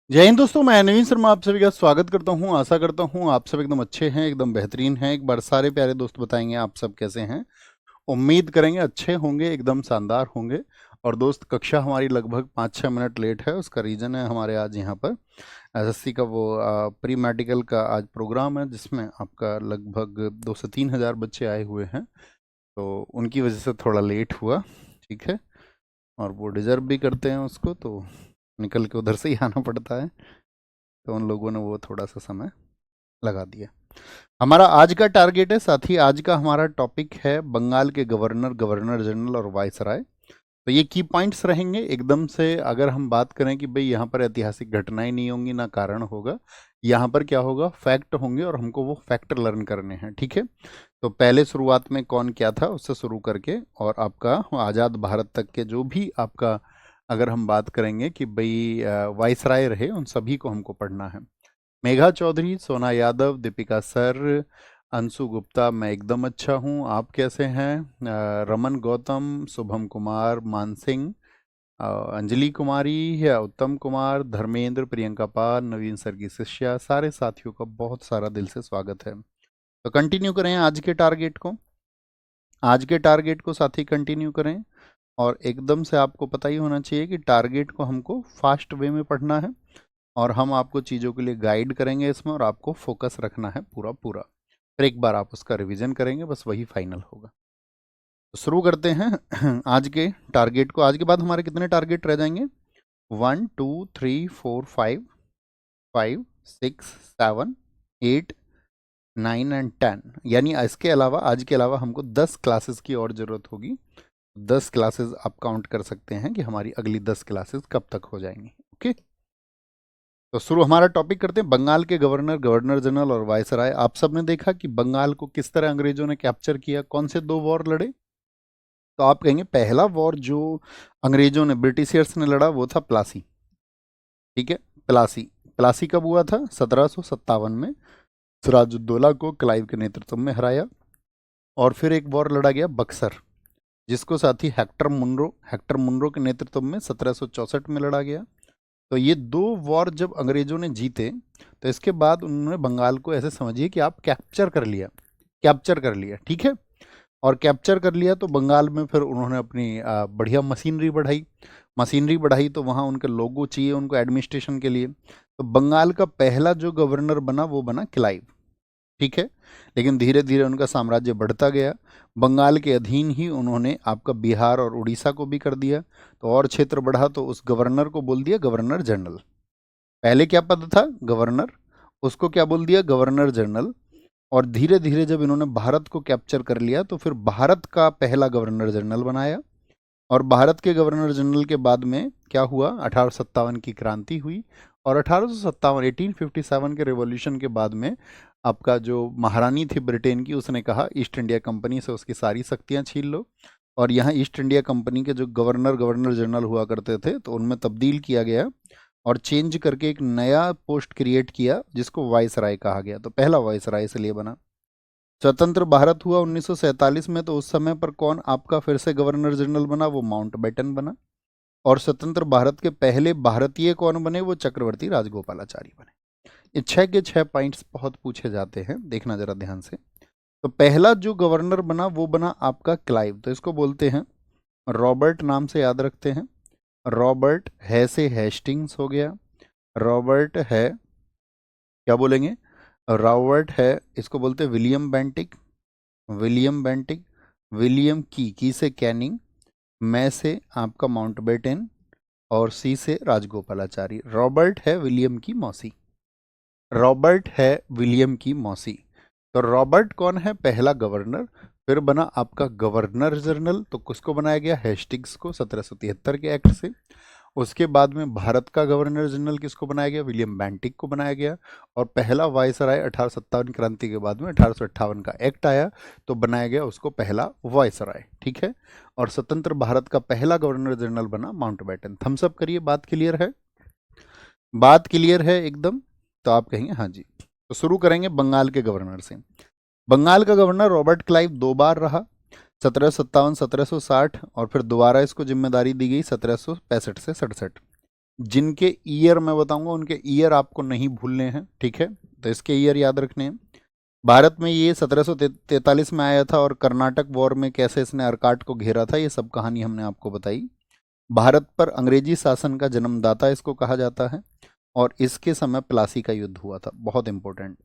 जय हिंद दोस्तों, मैं नवीन शर्मा आप सभी का स्वागत करता हूं। आशा करता हूं आप सब एकदम अच्छे हैं, एकदम बेहतरीन हैं। एक बार सारे प्यारे दोस्त बताएंगे आप सब कैसे हैं। उम्मीद करेंगे अच्छे होंगे, एकदम शानदार होंगे। और दोस्त, कक्षा हमारी लगभग 5-6 मिनट लेट है। उसका रीज़न है हमारे आज यहाँ पर एसएससी का वो प्री मेडिकल का आज प्रोग्राम है, जिसमें आपका लगभग 2 से 3 हज़ार बच्चे आए हुए हैं। तो उनकी वजह से थोड़ा लेट हुआ, ठीक है। और वो डिज़र्व भी करते हैं उसको, तो निकल के उधर से ही आना पड़ता है। तो उन लोगों ने वो थोड़ा सा समय लगा दिया। हमारा आज का टारगेट है, साथ ही आज का हमारा टॉपिक है बंगाल के गवर्नर, गवर्नर जनरल और वायसराय। तो ये की पॉइंट्स रहेंगे एकदम से। अगर हम बात करें कि भाई यहाँ पर ऐतिहासिक घटनाएं नहीं होंगी, ना कारण होगा, यहाँ पर क्या होगा, फैक्ट होंगे और हमको वो फैक्ट लर्न करने हैं, ठीक है। तो पहले शुरुआत में कौन क्या था उससे शुरू करके और आपका आज़ाद भारत तक के जो भी आपका, अगर हम बात करेंगे कि भाई वायसराय रहे, उन सभी को हमको पढ़ना है। मेघा चौधरी, सोना यादव, दीपिका सर, अंशु गुप्ता, मैं एकदम अच्छा हूँ, आप कैसे हैं? रमन गौतम, शुभम कुमार, मानसिंह, अंजलि कुमारी, या उत्तम कुमार, धर्मेंद्र, प्रियंका पाल, नवीन सर की शिष्या, सारे साथियों का बहुत सारा दिल से स्वागत है। तो कंटिन्यू करें आज के टारगेट को। आज के टारगेट को साथी कंटिन्यू करें। और एकदम से आपको पता ही होना चाहिए कि टारगेट को हमको फास्ट वे में पढ़ना है। और हम आपको चीज़ों के लिए गाइड करेंगे इसमें, और आपको फोकस रखना है पूरा पूरा। फिर एक बार आप उसका रिवीजन करेंगे, बस वही फाइनल होगा। तो शुरू करते हैं आज के टारगेट को। आज के बाद हमारे कितने टारगेट रह जाएंगे? 1 2 3 4 5, 5 6 7 8 9 एंड 10। यानी इसके अलावा, आज के अलावा हमको 10 क्लासेस की और ज़रूरत होगी। 10 क्लासेस आप काउंट कर सकते हैं कि हमारी अगली 10 क्लासेस कब तक हो जाएंगी। ओके, तो शुरू हमारा टॉपिक करते हैं। बंगाल के गवर्नर, गवर्नर जनरल और वायसराय। आप सबने देखा कि बंगाल को किस तरह अंग्रेजों ने कैप्चर किया, कौन से 2 वॉर लड़े। तो आप कहेंगे पहला वॉर जो अंग्रेजों ने, ब्रिटिशियर्स ने लड़ा, वो था प्लासी, ठीक है। प्लासी, प्लासी कब हुआ था? 1757 में सिराजुद्दौला को क्लाइव के नेतृत्व में हराया। और फिर एक वॉर लड़ा गया बक्सर, जिसको साथी हेक्टर मुनरो के नेतृत्व में 1764 में लड़ा गया। तो ये 2 वॉर जब अंग्रेजों ने जीते, तो इसके बाद उन्होंने बंगाल को ऐसे समझिए कि आप कैप्चर कर लिया, कैप्चर कर लिया, ठीक है। और कैप्चर कर लिया तो बंगाल में फिर उन्होंने अपनी बढ़िया मशीनरी बढ़ाई। मशीनरी बढ़ाई तो वहाँ उनके लोगों चाहिए उनको एडमिनिस्ट्रेशन के लिए। तो बंगाल का पहला जो गवर्नर बना वो बना क्लाइव, ठीक है। लेकिन धीरे धीरे उनका साम्राज्य बढ़ता गया। बंगाल के अधीन ही उन्होंने आपका बिहार और उड़ीसा को भी कर दिया। तो और क्षेत्र बढ़ा तो उस गवर्नर को बोल दिया गवर्नर जनरल। पहले क्या पद था? गवर्नर। उसको क्या बोल दिया? Governor general. और धीरे धीरे जब इन्होंने भारत को कैप्चर कर लिया तो फिर भारत का पहला गवर्नर जनरल बनाया। और भारत के गवर्नर जनरल के बाद में क्या हुआ? 1857 की क्रांति हुई। और 1857, 1857 के रेवोल्यूशन के बाद में आपका जो महारानी थी ब्रिटेन की, उसने कहा ईस्ट इंडिया कंपनी से उसकी सारी शक्तियां छीन लो। और यहाँ ईस्ट इंडिया कंपनी के जो गवर्नर, गवर्नर जनरल हुआ करते थे, तो उनमें तब्दील किया गया और चेंज करके एक नया पोस्ट क्रिएट किया, जिसको वायसराय कहा गया। तो पहला वायसराय इसलिए बना। स्वतंत्र भारत हुआ 1947 में, तो उस समय पर कौन आपका फिर से गवर्नर जनरल बना? वो माउंटबेटन बना। और स्वतंत्र भारत के पहले भारतीय कौन बने? वो चक्रवर्ती राजगोपालाचारी बने। ये 6 के 6 पॉइंट्स बहुत पूछे जाते हैं, देखना जरा ध्यान से। तो पहला जो गवर्नर बना वो बना आपका क्लाइव। तो इसको बोलते हैं रॉबर्ट, नाम से याद रखते हैं। रॉबर्ट है से हेस्टिंग्स हो गया। रॉबर्ट है, क्या बोलेंगे? रॉबर्ट है, इसको बोलते हैं William Bentinck. William Bentinck. William की से कैनिंग। मैं से आपका माउंटबेटन। और सी से राजगोपालाचारी। रॉबर्ट है विलियम की मौसी। रॉबर्ट है विलियम की मौसी। तो रॉबर्ट कौन है? पहला गवर्नर। फिर बना आपका गवर्नर जनरल, तो किसको बनाया गया? हेस्टिंग्स को, 1773 के एक्ट से। उसके बाद में भारत का गवर्नर जनरल किसको बनाया गया? विलियम बेंटिक को बनाया गया। और पहला वायसराय 1857 क्रांति के बाद में 1858 का एक्ट आया, तो बनाया गया उसको पहला वायसराय, ठीक है। और स्वतंत्र भारत का पहला गवर्नर जनरल बना माउंटबेटन। थम्स अप करिए, बात क्लियर है? बात क्लियर है एकदम? तो आप कहेंगे हाँ जी। तो शुरू करेंगे बंगाल के गवर्नर से। बंगाल का गवर्नर रॉबर्ट क्लाइव 2 बार रहा, 1757, 1760, और फिर दोबारा इसको जिम्मेदारी दी गई 1765 से 67। जिनके ईयर मैं बताऊंगा उनके ईयर आपको नहीं भूलने हैं, ठीक है, तो इसके ईयर याद रखने हैं। भारत में ये 1743 में आया था और कर्नाटक वॉर में कैसे इसने अर्काट को घेरा था, ये सब कहानी हमने आपको बताई। भारत पर अंग्रेजी शासन का जन्मदाता इसको कहा जाता है और इसके समय प्लासी का युद्ध हुआ था, बहुत इंपॉर्टेंट।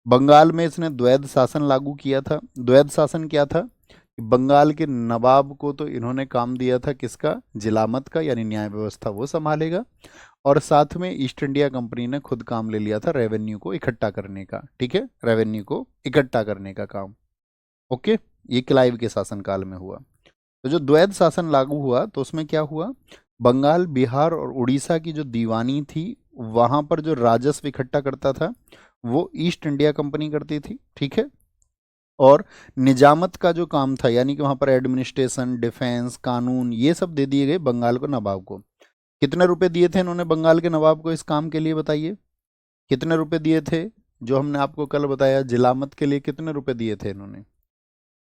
बंगाल में इसने द्वैध शासन लागू किया था। द्वैध शासन क्या था? बंगाल के नवाब को तो इन्होंने काम दिया था किसका? जिलामत का, यानी न्याय व्यवस्था वो संभालेगा, और साथ में ईस्ट इंडिया कंपनी ने खुद काम ले लिया था रेवेन्यू को इकट्ठा करने का, ठीक है, रेवेन्यू को इकट्ठा करने का काम। ओके, ये क्लाइव के शासनकाल में हुआ। तो जो द्वैध शासन लागू हुआ तो उसमें क्या हुआ, बंगाल, बिहार और उड़ीसा की जो दीवानी थी वहां पर जो राजस्व इकट्ठा करता था वो ईस्ट इंडिया कंपनी करती थी, ठीक है। और निजामत का जो काम था, यानी कि वहां पर एडमिनिस्ट्रेशन, डिफेंस, कानून, ये सब दे दिए गए बंगाल को, नवाब को। कितने रुपए दिए थे इन्होंने बंगाल के नवाब को इस काम के लिए, बताइए कितने रुपए दिए थे? जो हमने आपको कल बताया जिलामत के लिए कितने रुपए दिए थे इन्होंने।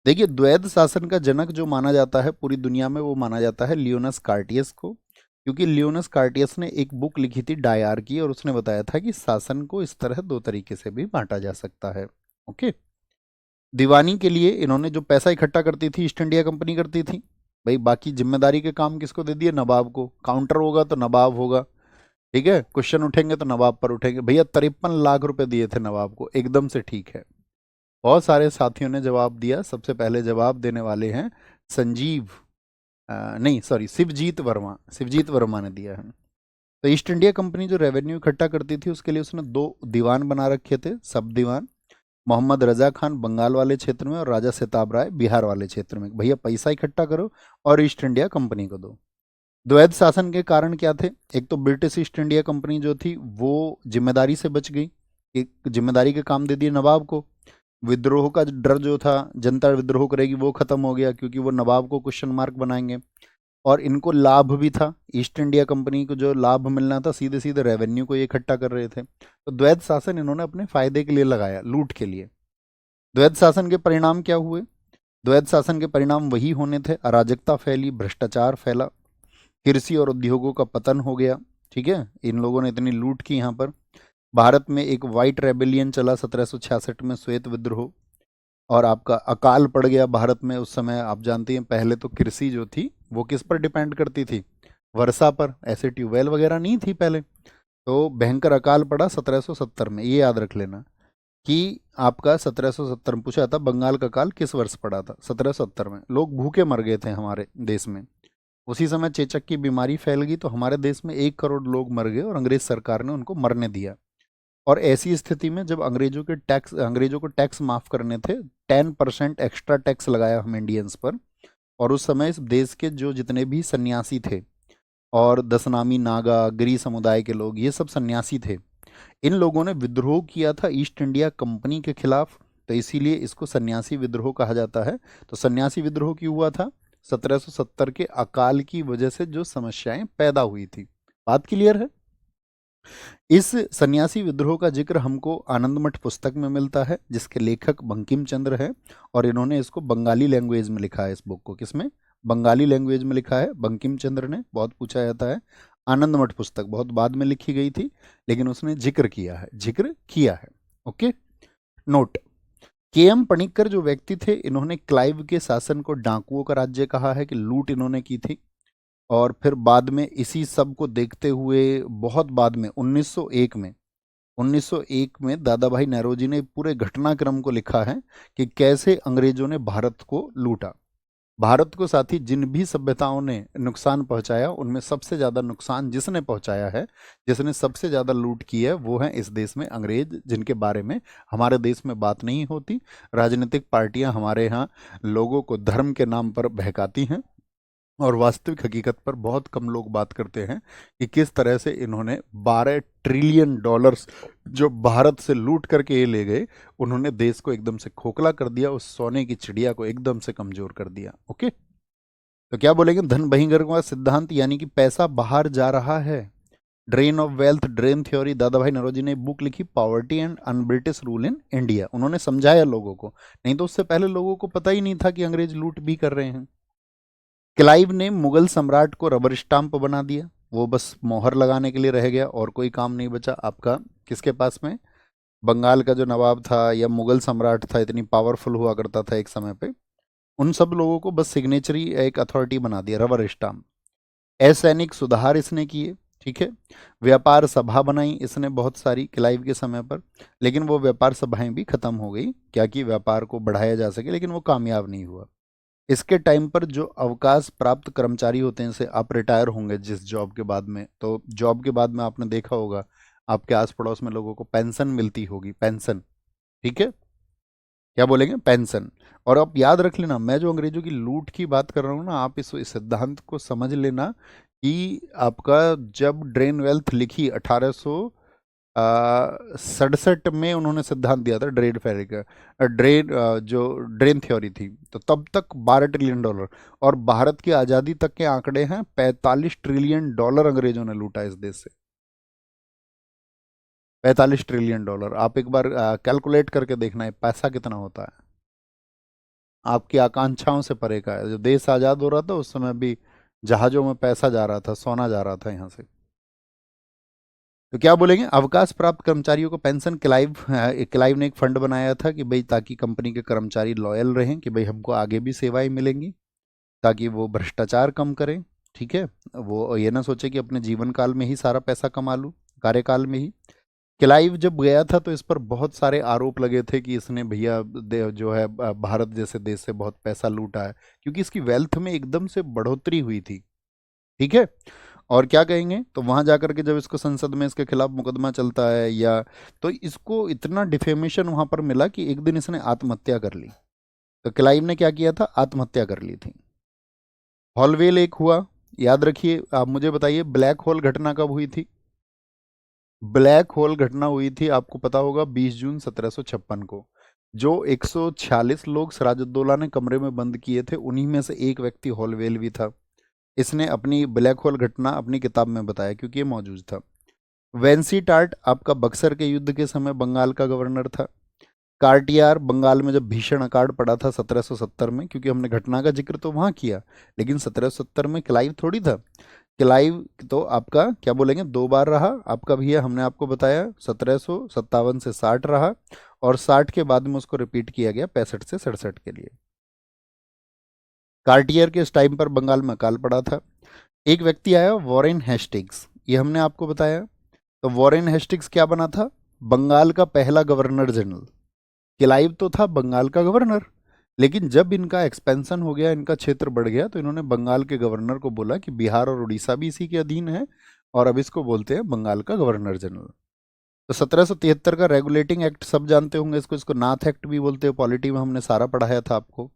देखिए, द्वैध शासन का जनक जो माना जाता है पूरी दुनिया में वो माना जाता है लियोनस कार्टियस को, क्योंकि लियोनस कार्टियस ने एक बुक लिखी थी डायार की, और उसने बताया था कि शासन को इस तरह दो तरीके से भी बांटा जा सकता है। ओके, दीवानी के लिए इन्होंने जो पैसा इकट्ठा करती थी ईस्ट इंडिया कंपनी करती थी। भाई बाकी जिम्मेदारी के काम किसको दे दिए? नवाब को। काउंटर होगा तो नवाब होगा, ठीक है, क्वेश्चन उठेंगे तो नवाब पर उठेंगे। भैया 53 लाख रुपए दिए थे नवाब को, एकदम से ठीक है। बहुत सारे साथियों ने जवाब दिया। सबसे पहले जवाब देने वाले हैं संजीव, नहीं सॉरी, शिवजीत वर्मा। शिवजीत वर्मा ने दिया है। तो ईस्ट इंडिया कंपनी जो रेवेन्यू इकट्ठा करती थी उसके लिए उसने दो दीवान बना रखे थे, सब दीवान। मोहम्मद रजा खान बंगाल वाले क्षेत्र में और राजा सिताब राय बिहार वाले क्षेत्र में। भैया पैसा इकट्ठा करो और ईस्ट इंडिया कंपनी को दो। द्वैध शासन के कारण क्या थे? एक तो ब्रिटिश ईस्ट इंडिया कंपनी जो थी वो जिम्मेदारी से बच गई, एक जिम्मेदारी के काम दे दिए नवाब को। विद्रोह का डर जो था, जनता विद्रोह करेगी, वो खत्म हो गया क्योंकि वो नवाब को क्वेश्चन मार्क बनाएंगे। और इनको लाभ भी था, ईस्ट इंडिया कंपनी को जो लाभ मिलना था सीधे सीधे रेवेन्यू को ये इकट्ठा कर रहे थे। तो द्वैध शासन इन्होंने अपने फायदे के लिए लगाया, लूट के लिए। द्वैध शासन के परिणाम क्या हुए? द्वैध शासन के परिणाम वही होने थे, अराजकता फैली, भ्रष्टाचार फैला, कृषि और उद्योगों का पतन हो गया, ठीक है, इन लोगों ने इतनी लूट की यहाँ पर। भारत में एक वाइट रेबेलियन चला 1766 में, श्वेत विद्रोह, और आपका अकाल पड़ गया भारत में उस समय। आप जानते हैं पहले तो कृषि जो थी वो किस पर डिपेंड करती थी? वर्षा पर, ऐसे ट्यूबवेल वगैरह नहीं थी पहले। तो भयंकर अकाल पड़ा 1770 में, ये याद रख लेना कि आपका 1770 में पूछा था बंगाल का काल किस वर्ष पड़ा था? 1770 में। लोग भूखे मर गए थे हमारे देश में। उसी समय चेचक की बीमारी फैल गई तो हमारे देश में 1 करोड़ लोग मर गए और अंग्रेज सरकार ने उनको मरने दिया। और ऐसी स्थिति में जब अंग्रेजों को टैक्स माफ करने थे, 10% एक्स्ट्रा टैक्स लगाया हम इंडियंस पर। और उस समय इस देश के जो जितने भी सन्यासी थे और दशनामी नागा, गिरी समुदाय के लोग, ये सब सन्यासी थे, इन लोगों ने विद्रोह किया था ईस्ट इंडिया कंपनी के खिलाफ। तो इसीलिए इसको सन्यासी विद्रोह कहा जाता है। तो सन्यासी विद्रोह क्यों हुआ था? 1770 के अकाल की वजह से जो समस्याएं पैदा हुई थी। बात क्लियर है? इस सन्यासी विद्रोह का जिक्र हमको आनंदमठ पुस्तक में मिलता है जिसके लेखक बंकिम चंद्र है, और इन्होंने इसको बंगाली लैंग्वेज में लिखा है। इस बुक को किसमें? बंगाली लैंग्वेज में लिखा है बंकिम चंद्र ने। बहुत पूछा जाता है। आनंदमठ पुस्तक बहुत बाद में लिखी गई थी, लेकिन उसने जिक्र किया है, जिक्र किया है। Okay, note. के एम पणिक्कर जो व्यक्ति थे, इन्होंने क्लाइव के शासन को डाकुओं का राज्य कहा है कि लूट इन्होंने की थी। और फिर बाद में इसी सब को देखते हुए बहुत बाद में 1901 में दादा भाई नौरोजी ने पूरे घटनाक्रम को लिखा है कि कैसे अंग्रेजों ने भारत को लूटा। भारत को साथी जिन भी सभ्यताओं ने नुकसान पहुंचाया उनमें सबसे ज्यादा नुकसान जिसने पहुंचाया है, जिसने सबसे ज्यादा लूट की है, वो है इस देश में अंग्रेज, जिनके बारे में हमारे देश में बात नहीं होती। राजनीतिक पार्टियां हमारे यहाँ लोगों को धर्म के नाम पर बहकाती हैं और वास्तविक हकीकत पर बहुत कम लोग बात करते हैं कि किस तरह से इन्होंने 12 ट्रिलियन डॉलर्स जो भारत से लूट करके ये ले गए, उन्होंने देश को एकदम से खोखला कर दिया, उस सोने की चिड़िया को एकदम से कमजोर कर दिया। ओके, तो क्या बोलेंगे? धन बहिर्गमन सिद्धांत, यानी कि पैसा बाहर जा रहा है। Drain of wealth, drain theory, दादा भाई नौरोजी ने बुक लिखी, poverty and un British rule in India. उन्होंने समझाया लोगों को, नहीं तो उससे पहले लोगों को पता ही नहीं था कि अंग्रेज लूट भी कर रहे हैं। क्लाइव ने मुगल सम्राट को रबर स्टाम्प बना दिया। वो बस मोहर लगाने के लिए रह गया और कोई काम नहीं बचा आपका किसके पास में। बंगाल का जो नवाब था या मुगल सम्राट था, इतनी पावरफुल हुआ करता था एक समय पे, उन सब लोगों को बस सिग्नेचरी एक अथॉरिटी बना दिया, रबर स्टाम्प। असैनिक सुधार इसने किए, ठीक है। व्यापार सभा बनाई इसने बहुत सारी क्लाइव के समय पर, लेकिन वो व्यापार सभाएं भी खत्म हो गई, क्या कि व्यापार को बढ़ाया जा सके, लेकिन वो कामयाब नहीं हुआ। इसके टाइम पर जो अवकाश प्राप्त कर्मचारी होते हैं, जैसे आप रिटायर होंगे जिस जॉब के बाद में, तो जॉब के बाद में आपने देखा होगा आपके आस पड़ोस में लोगों को पेंशन मिलती होगी, पेंशन, ठीक है। क्या बोलेंगे, पेंशन। और आप याद रख लेना, मैं जो अंग्रेजों की लूट की बात कर रहा हूँ ना, आप इस सिद्धांत को समझ लेना कि आपका जब ड्रेन वेल्थ लिखी 1867 में उन्होंने सिद्धांत दिया था ड्रेन फेरी का, जो ड्रेन थ्योरी थी, तो तब तक $12 ट्रिलियन, और भारत की आज़ादी तक के आंकड़े हैं $45 ट्रिलियन अंग्रेजों ने लूटा इस देश से। $45 ट्रिलियन, आप एक बार कैलकुलेट करके देखना है पैसा कितना होता है। आपकी आकांक्षाओं से परे का है। जो देश आज़ाद हो रहा था उस समय भी जहाज़ों में पैसा जा रहा था, सोना जा रहा था यहाँ से। तो क्या बोलेंगे, अवकाश प्राप्त कर्मचारियों को पेंशन, क्लाइव ने एक फंड बनाया था कि भाई ताकि कंपनी के कर्मचारी लॉयल रहें, कि भाई हमको आगे भी सेवाएं मिलेंगी, ताकि वो भ्रष्टाचार कम करें, ठीक है। वो ये ना सोचे कि अपने जीवन काल में ही सारा पैसा कमा लूँ, कार्यकाल में ही। क्लाइव जब गया था तो इस पर बहुत सारे आरोप लगे थे कि इसने भैया जो है भारत जैसे देश से बहुत पैसा लूटा है, क्योंकि इसकी वेल्थ में एकदम से बढ़ोतरी हुई थी, ठीक है। और क्या कहेंगे, तो वहां जाकर के जब इसको संसद में इसके खिलाफ मुकदमा चलता है, या तो इसको इतना डिफेमेशन वहां पर मिला कि एक दिन इसने आत्महत्या कर ली। तो क्लाइव ने क्या किया था, आत्महत्या कर ली थी। हॉलवेल एक हुआ, याद रखिए। आप मुझे बताइए ब्लैक होल घटना कब हुई थी। ब्लैक होल घटना हुई थी, आपको पता होगा, 20 जून 1756 को। जो 146 लोग सिराजुद्दौला ने कमरे में बंद किए थे, उन्हीं में से एक व्यक्ति हॉलवेल भी था। इसने अपनी ब्लैक होल घटना अपनी किताब में बताया, क्योंकि ये मौजूद था। वेंसी टार्ट आपका बक्सर के युद्ध के समय बंगाल का गवर्नर था। कार्टियार बंगाल में जब भीषण अकाल पड़ा था 1770 में, क्योंकि हमने घटना का जिक्र तो वहां किया, लेकिन 1770 में क्लाइव थोड़ी था। क्लाइव तो आपका क्या बोलेंगे, दो बार रहा आपका भैया, हमने आपको बताया 1757 से 60 रहा, और 60 के बाद में उसको रिपीट किया गया 65 से 67 के लिए। कार्टियर के इस टाइम पर बंगाल में अकाल पड़ा था। एक व्यक्ति आया वॉरेन हेस्टिंग्स, ये हमने आपको बताया। तो वॉरेन हेस्टिंग्स क्या बना था, बंगाल का पहला गवर्नर जनरल। क्लाइव तो था बंगाल का गवर्नर, लेकिन जब इनका एक्सपेंशन हो गया, इनका क्षेत्र बढ़ गया, तो इन्होंने बंगाल के गवर्नर को बोला कि बिहार और उड़ीसा भी इसी के अधीन है, और अब इसको बोलते हैं बंगाल का गवर्नर जनरल। तो 1773 का रेगुलेटिंग एक्ट सब जानते होंगे, इसको इसको नाथ एक्ट भी बोलते हैं। पॉलिटी में हमने सारा पढ़ाया था आपको।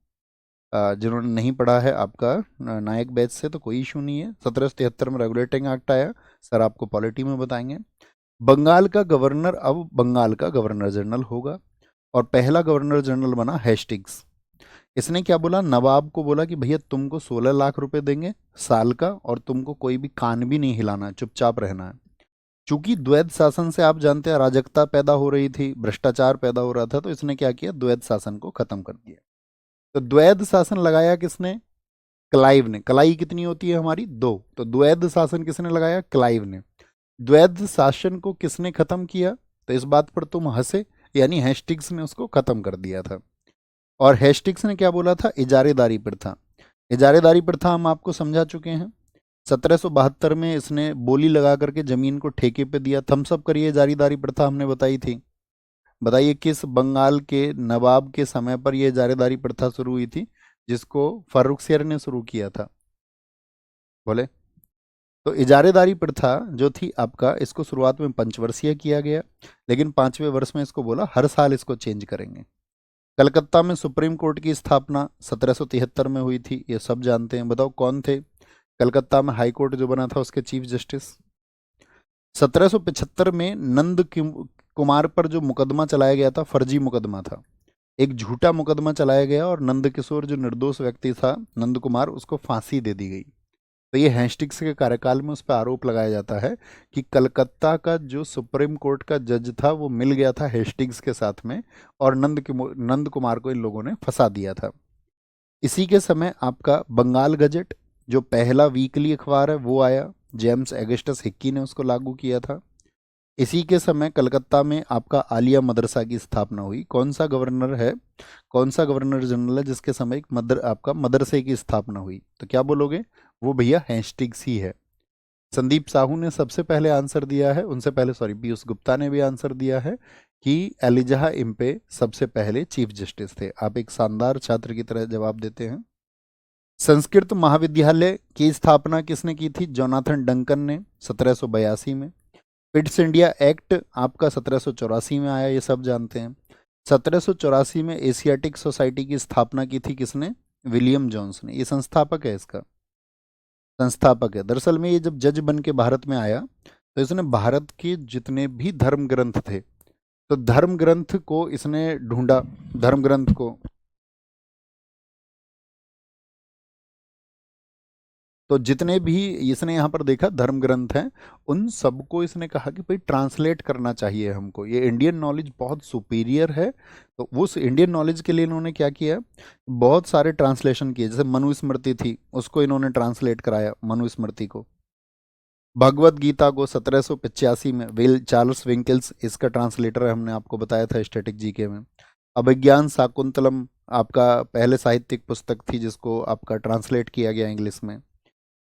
जिन्होंने नहीं पढ़ा है आपका नायक बैच से, तो कोई इशू नहीं है। 1773 में रेगुलेटिंग एक्ट आया, सर आपको पॉलिटी में बताएंगे। बंगाल का गवर्नर अब बंगाल का गवर्नर जनरल होगा, और पहला गवर्नर जनरल बना हेस्टिंग्स। इसने क्या बोला, नवाब को बोला कि भैया तुमको 16 लाख रुपए देंगे साल का, और तुमको कोई भी कान भी नहीं हिलाना है, चुपचाप रहना है। चूंकि द्वैध शासन से आप जानते हैं अराजकता पैदा हो रही थी, भ्रष्टाचार पैदा हो रहा था, तो इसने क्या किया, द्वैध शासन को खत्म कर दिया। तो द्वैध शासन लगाया किसने, क्लाइव ने। कलाई कितनी होती है हमारी, दो, तो द्वैध शासन किसने लगाया, क्लाइव ने। द्वैध शासन को किसने खत्म किया, तो इस बात पर तुम हंसे, यानी हेस्टिंग्स ने उसको खत्म कर दिया था। और हेस्टिंग्स ने क्या बोला था, इजारेदारी प्रथा। इजारेदारी प्रथा हम आपको समझा चुके हैं। 1772 में इसने बोली लगा करके जमीन को ठेके पे दिया। थम्सअप करिए, जारीदारी प्रथा हमने बताई थी। बताइए किस बंगाल के नवाब के समय पर यह जारीदारी प्रथा शुरू हुई थी, जिसको फर्रुखसियर ने शुरू किया था, बोले। तो इजारेदारी प्रथा जो थी आपका, इसको शुरुआत में 5 वर्षीय किया गया, लेकिन 5वें वर्ष में इसको बोला हर साल इसको चेंज करेंगे। कलकत्ता में सुप्रीम कोर्ट की स्थापना 1773 में हुई थी, ये सब जानते हैं। बताओ कौन थे कलकत्ता में हाई कोर्ट जो बना था उसके चीफ जस्टिस। 1775 में कुमार पर जो मुकदमा चलाया गया था, फर्जी मुकदमा था, एक झूठा मुकदमा चलाया गया, और नंद किशोर जो निर्दोष व्यक्ति था, नंद कुमार, उसको फांसी दे दी गई। तो ये हेस्टिंग्स के कार्यकाल में उस पर आरोप लगाया जाता है कि कलकत्ता का जो सुप्रीम कोर्ट का जज था वो मिल गया था हेस्टिंग्स के साथ में, और नंद कुमार को इन लोगों ने फंसा दिया था। इसी के समय आपका बंगाल गजट जो पहला वीकली अखबार है वो आया, जेम्स एगस्टस हिक्की ने उसको लागू किया था। इसी के समय कलकत्ता में आपका आलिया मदरसा की स्थापना हुई। कौन सा गवर्नर है, कौन सा गवर्नर जनरल है जिसके समय एक आपका मदरसे की स्थापना हुई? तो क्या बोलोगे? वो भैया हेस्टिंग्स ही है। संदीप साहू ने सबसे पहले आंसर दिया है, उनसे पहले सॉरी पीयूष गुप्ता ने भी आंसर दिया है कि एलिजा इम्पे सबसे पहले चीफ जस्टिस थे। आप एक शानदार छात्र की तरह जवाब देते हैं। संस्कृत महाविद्यालय की स्थापना किसने की थी? जोनाथन डंकन ने 1782 में। पिट्स इंडिया एक्ट आपका 1784 में आया, ये सब जानते हैं। 1784 में एशियाटिक सोसाइटी की स्थापना की थी किसने? विलियम जोन्स ने। ये संस्थापक है, इसका संस्थापक है। दरअसल में ये जब जज बन के भारत में आया तो इसने भारत के जितने भी धर्म ग्रंथ थे, तो धर्म ग्रंथ को इसने ढूंढा, धर्म ग्रंथ को, तो जितने भी इसने यहाँ पर देखा धर्म ग्रंथ हैं, उन सबको इसने कहा कि भाई ट्रांसलेट करना चाहिए हमको, ये इंडियन नॉलेज बहुत सुपीरियर है। तो उस इंडियन नॉलेज के लिए इन्होंने क्या किया, बहुत सारे ट्रांसलेशन किए। जैसे मनुस्मृति थी, उसको इन्होंने ट्रांसलेट कराया, मनुस्मृति को। भगवत गीता को 1785 में वेल चार्ल्स विंकल्स इसका ट्रांसलेटर है, हमने आपको बताया था स्टैटिक जीके में। अभिज्ञान शाकुंतलम आपका पहले साहित्यिक पुस्तक थी जिसको आपका ट्रांसलेट किया गया इंग्लिश में।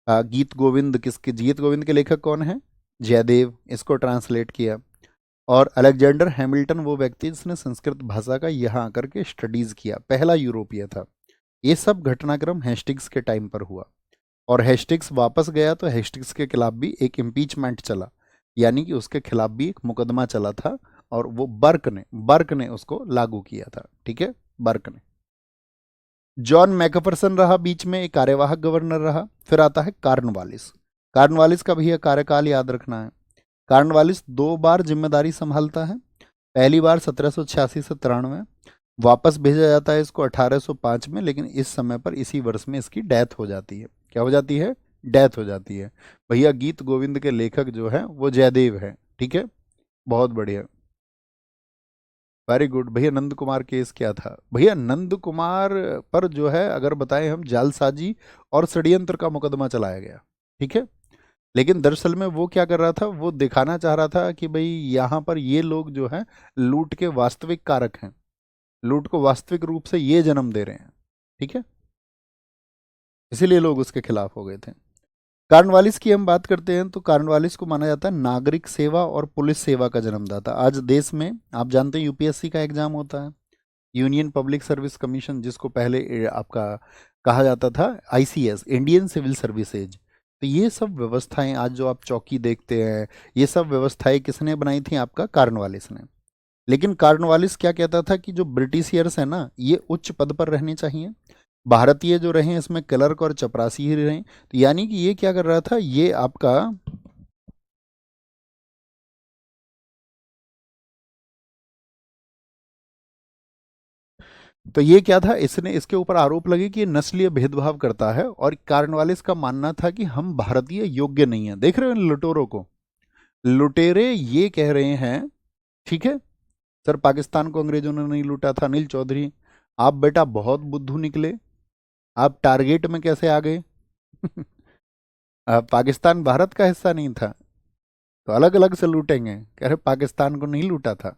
गीत गोविंद, किसके गीत गोविंद के लेखक कौन है? जयदेव, इसको ट्रांसलेट किया। और अलेक्जेंडर हैमिल्टन वो व्यक्ति जिसने संस्कृत भाषा का यहाँ आकर के स्टडीज किया, पहला यूरोपीय था। ये सब घटनाक्रम हेस्टिंग्स के टाइम पर हुआ। और हेस्टिंग्स वापस गया तो हेस्टिंग्स के खिलाफ भी एक इम्पीचमेंट चला, यानी कि उसके खिलाफ भी एक मुकदमा चला था, और वो बर्क ने उसको लागू किया था। ठीक है, बर्क ने। जॉन मैकफरसन रहा बीच में, एक कार्यवाहक गवर्नर रहा। फिर आता है कार्नवालिस। कार्नवालिस का भैया कार्यकाल याद रखना है। कार्नवालिस 2 बार जिम्मेदारी संभालता है। पहली बार 1786 से 93, वापस भेजा जाता है इसको 1805 में, लेकिन इस समय पर इसी वर्ष में इसकी डेथ हो जाती है। क्या हो जाती है? डेथ हो जाती है। भैया गीत गोविंद के लेखक जो है वो जयदेव है। ठीक है, बहुत बढ़िया, वेरी गुड। भैया नंद कुमार केस क्या था? भैया नंद कुमार पर जो है अगर बताएं हम, जालसाजी और षड्यंत्र का मुकदमा चलाया गया। ठीक है, लेकिन दरअसल में वो क्या कर रहा था, वो दिखाना चाह रहा था कि भाई यहाँ पर ये लोग जो है लूट के वास्तविक कारक हैं, लूट को वास्तविक रूप से ये जन्म दे रहे हैं। ठीक है, इसीलिए लोग उसके खिलाफ हो गए थे। कार्नवालिस की हम बात करते हैं तो कार्नवालिस को माना जाता है नागरिक सेवा और पुलिस सेवा का जन्मदाता। आज देश में आप जानते हैं यूपीएससी का एग्जाम होता है, यूनियन पब्लिक सर्विस कमीशन, जिसको पहले आपका कहा जाता था आईसीएस, इंडियन सिविल सर्विसेज। तो ये सब व्यवस्थाएं आज जो आप चौकी देखते हैं, ये सब व्यवस्थाएं किसने बनाई थी? आपका कार्नवालिस ने। लेकिन कार्नवालिस क्या कहता था कि जो ब्रिटिशियर्स है ना, ये उच्च पद पर रहने चाहिए, भारतीय जो रहे इसमें क्लर्क और चपरासी ही रहे। तो यानी कि ये क्या कर रहा था, ये आपका तो ये क्या था, इसने इसके ऊपर आरोप लगे कि ये नस्लीय भेदभाव करता है, और कार्नवालिस का मानना था कि हम भारतीय योग्य नहीं है। देख रहे हो इन लुटेरों को, लुटेरे ये कह रहे हैं, ठीक है सर, पाकिस्तान को अंग्रेजों ने नहीं लूटा था। अनिल चौधरी, आप बेटा बहुत बुद्धू निकले, आप टारगेट में कैसे आ गए? पाकिस्तान भारत का हिस्सा नहीं था, तो अलग अलग से लूटेंगे? कह रहे पाकिस्तान को नहीं लूटा था।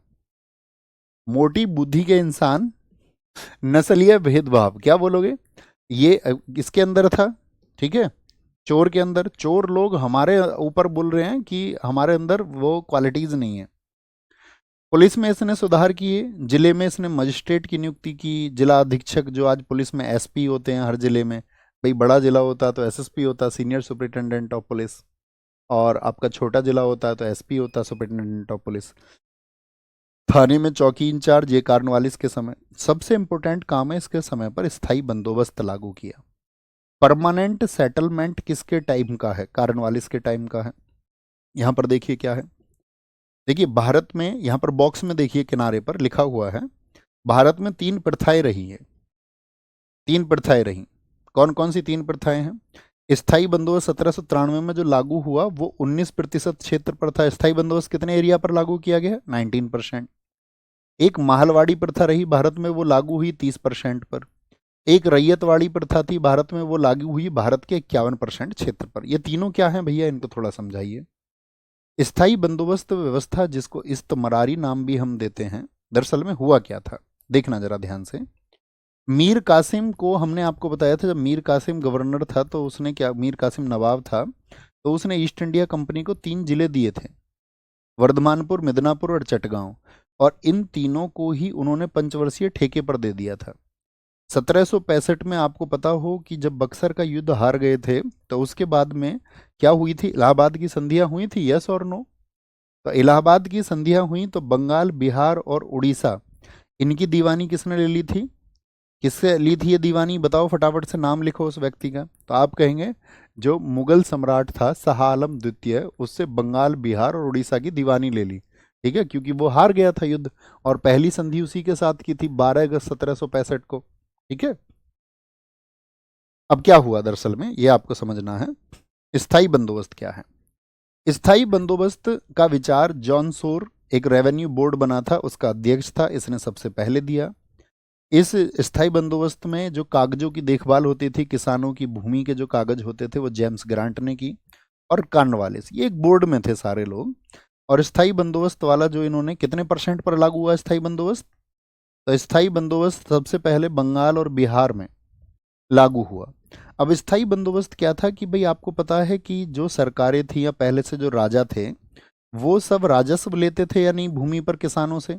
मोटी बुद्धि के इंसान, नस्लीय भेदभाव, क्या बोलोगे? ये इसके अंदर था। ठीक है, चोर के अंदर, चोर लोग हमारे ऊपर बोल रहे हैं कि हमारे अंदर वो क्वालिटीज नहीं है। पुलिस में इसने सुधार किए, जिले में इसने मजिस्ट्रेट की नियुक्ति की, जिला अधीक्षक, जो आज पुलिस में एसपी होते हैं हर जिले में, भाई बड़ा जिला होता है तो एसएसपी होता है, सीनियर सुपरिटेंडेंट ऑफ पुलिस, और आपका छोटा जिला होता है तो एसपी होता है, सुपरिटेंडेंट ऑफ पुलिस। थाने में चौकी इंचार्ज, ये कार्नवालिस के समय। सबसे इंपॉर्टेंट काम है इसके समय पर स्थायी बंदोबस्त लागू किया। परमानेंट सेटलमेंट किसके टाइम का है? कार्नवालिस के टाइम का है। यहां पर देखिए क्या है, देखिए भारत में यहां पर बॉक्स में देखिए किनारे पर लिखा हुआ है, भारत में 3 प्रथाएं रही हैं। 3 प्रथाएं रही, कौन कौन सी 3 प्रथाएं हैं? स्थायी बंदोबस्त 1793 में जो लागू हुआ वो 19% क्षेत्र पर था। स्थायी बंदोबस्त कितने एरिया पर लागू किया गया? 19%। एक महलवाड़ी प्रथा रही भारत में, वो लागू हुई 30% पर। एक रैयतवाड़ी प्रथा थी भारत में, वो लागू हुई भारत के 51% क्षेत्र पर। ये तीनों क्या हैं भैया, इनको थोड़ा समझाइए। स्थायी बंदोबस्त व्यवस्था, जिसको इस्तमरारी नाम भी हम देते हैं, दरअसल में हुआ क्या था, देखना जरा ध्यान से। मीर कासिम को हमने आपको बताया था, जब मीर कासिम गवर्नर था तो उसने क्या, मीर कासिम नवाब था तो उसने ईस्ट इंडिया कंपनी को 3 जिले दिए थे, वर्धमानपुर, मिदनापुर और चटगांव। और इन तीनों को ही उन्होंने पंचवर्षीय ठेके पर दे दिया था। 1765 में आपको पता हो कि जब बक्सर का युद्ध हार गए थे तो उसके बाद में क्या हुई थी, इलाहाबाद की संधियां हुई थी, यस और नो। तो इलाहाबाद की संधियां हुई तो बंगाल, बिहार और उड़ीसा, इनकी दीवानी किसने ले ली थी, किससे ली थी ये दीवानी, बताओ फटाफट से, नाम लिखो उस व्यक्ति का। तो आप कहेंगे जो मुगल सम्राट था शाह आलम द्वितीय, उससे बंगाल, बिहार और उड़ीसा की दीवानी ले ली। ठीक है, क्योंकि वो हार गया था युद्ध, और पहली संधि उसी के साथ की थी 12 अगस्त 1765 को। ठीक है, अब क्या हुआ दरअसल में ये आपको समझना है। स्थायी बंदोबस्त क्या है। स्थायी बंदोबस्त का विचार जॉन सोर, एक रेवेन्यू बोर्ड बना था, उसका अध्यक्ष था, इसने सबसे पहले दिया। इस स्थायी बंदोबस्त में जो कागजों की देखभाल होती थी, किसानों की भूमि के जो कागज होते थे, वो जेम्स ग्रांट ने की, और कॉर्नवालिस, ये एक बोर्ड में थे सारे लोग। और स्थायी बंदोबस्त वाला जो इन्होंने, कितने परसेंट पर लागू हुआ स्थायी बंदोबस्त, तो स्थायी बंदोबस्त सबसे पहले बंगाल और बिहार में लागू हुआ। अब स्थायी बंदोबस्त क्या था कि भाई आपको पता है कि जो सरकारें थी या पहले से जो राजा थे, वो सब राजस्व लेते थे या नहीं भूमि पर किसानों से।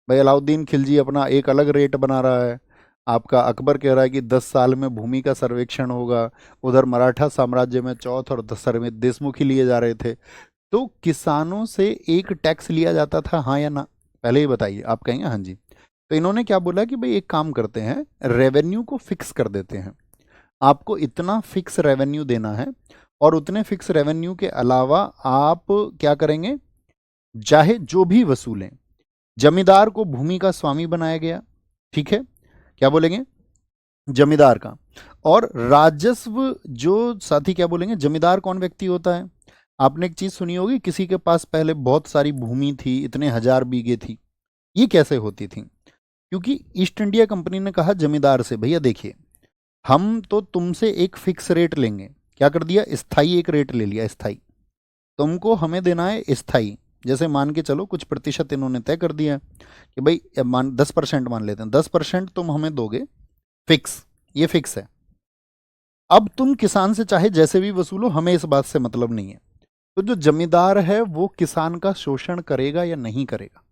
भाई अलाउद्दीन खिलजी अपना एक अलग रेट बना रहा है, आपका अकबर कह रहा है कि 10 साल में भूमि का सर्वेक्षण होगा, उधर मराठा साम्राज्य में चौथ और दसरवें देशमुखी लिए जा रहे थे। तो किसानों से एक टैक्स लिया जाता था, हाँ या ना, पहले ही बताइए। आप कहेंगे हाँ जी। तो इन्होंने क्या बोला कि भाई एक काम करते हैं, रेवेन्यू को फिक्स कर देते हैं, आपको इतना फिक्स रेवेन्यू देना है, और उतने फिक्स रेवेन्यू के अलावा आप क्या करेंगे, चाहे जो भी वसूलें। जमींदार को भूमि का स्वामी बनाया गया, ठीक है, क्या बोलेंगे, जमींदार का। और राजस्व जो, साथी क्या बोलेंगे, जमींदार कौन व्यक्ति होता है। आपने एक चीज सुनी होगी, किसी के पास पहले बहुत सारी भूमि थी, इतने 1000 बीघे थी। ये कैसे होती थी, क्योंकि ईस्ट इंडिया कंपनी ने कहा जमींदार से, भैया देखिए हम तो तुमसे एक फिक्स रेट लेंगे, क्या कर दिया, स्थाई एक रेट ले लिया, स्थाई, तुमको हमें देना है स्थाई। जैसे मान के चलो कुछ प्रतिशत इन्होंने तय कर दिया कि भाई मान 10% मान लेते हैं, 10% तुम हमें दोगे फिक्स, ये फिक्स है। अब तुम किसान से चाहे जैसे भी वसूलो, हमें इस बात से मतलब नहीं है। तो जो जमींदार है वो किसान का शोषण करेगा या नहीं करेगा।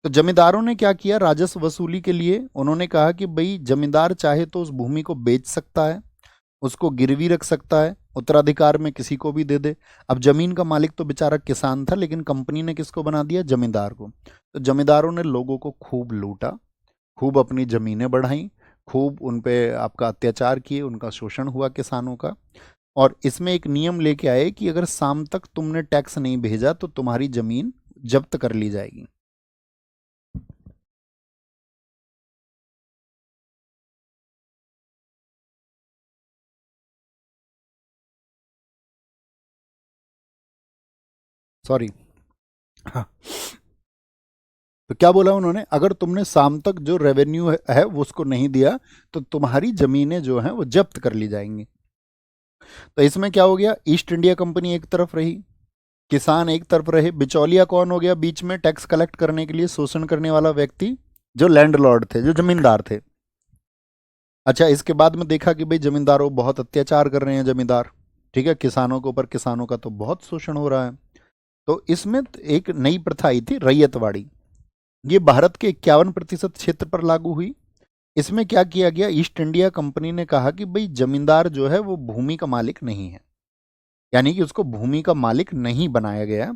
तो जमींदारों ने क्या किया, राजस्व वसूली के लिए उन्होंने कहा कि भाई जमींदार चाहे तो उस भूमि को बेच सकता है, उसको गिरवी रख सकता है, उत्तराधिकार में किसी को भी दे दे। अब जमीन का मालिक तो बेचारा किसान था, लेकिन कंपनी ने किसको बना दिया, जमींदार को। तो जमींदारों ने लोगों को खूब लूटा, खूब अपनी जमीनें बढ़ाई, खूब उन पे आपका अत्याचार किए, उनका शोषण हुआ किसानों का। और इसमें एक नियम लेके आए कि अगर शाम तक तुमने टैक्स नहीं भेजा तो तुम्हारी जमीन जब्त कर ली जाएगी। सॉरी, हाँ। तो क्या बोला उन्होंने, अगर तुमने शाम तक जो रेवेन्यू है वो उसको नहीं दिया तो तुम्हारी जमीनें जो हैं वो जब्त कर ली जाएंगी। तो इसमें क्या हो गया, ईस्ट इंडिया कंपनी एक तरफ रही, किसान एक तरफ रहे, बिचौलिया कौन हो गया बीच में, टैक्स कलेक्ट करने के लिए शोषण करने वाला व्यक्ति, जो लैंडलॉर्ड थे, जो जमींदार थे। अच्छा, इसके बाद में देखा कि भाई जमींदारों बहुत अत्याचार कर रहे हैं जमींदार, ठीक है, किसानों के ऊपर, किसानों का तो बहुत शोषण हो रहा है। तो इसमें एक नई प्रथा आई थी, रैयतवाड़ी। ये भारत के 51% क्षेत्र पर लागू हुई। इसमें क्या किया गया, ईस्ट इंडिया कंपनी ने कहा कि भाई जमींदार जो है वो भूमि का मालिक नहीं है, यानी कि उसको भूमि का मालिक नहीं बनाया गया।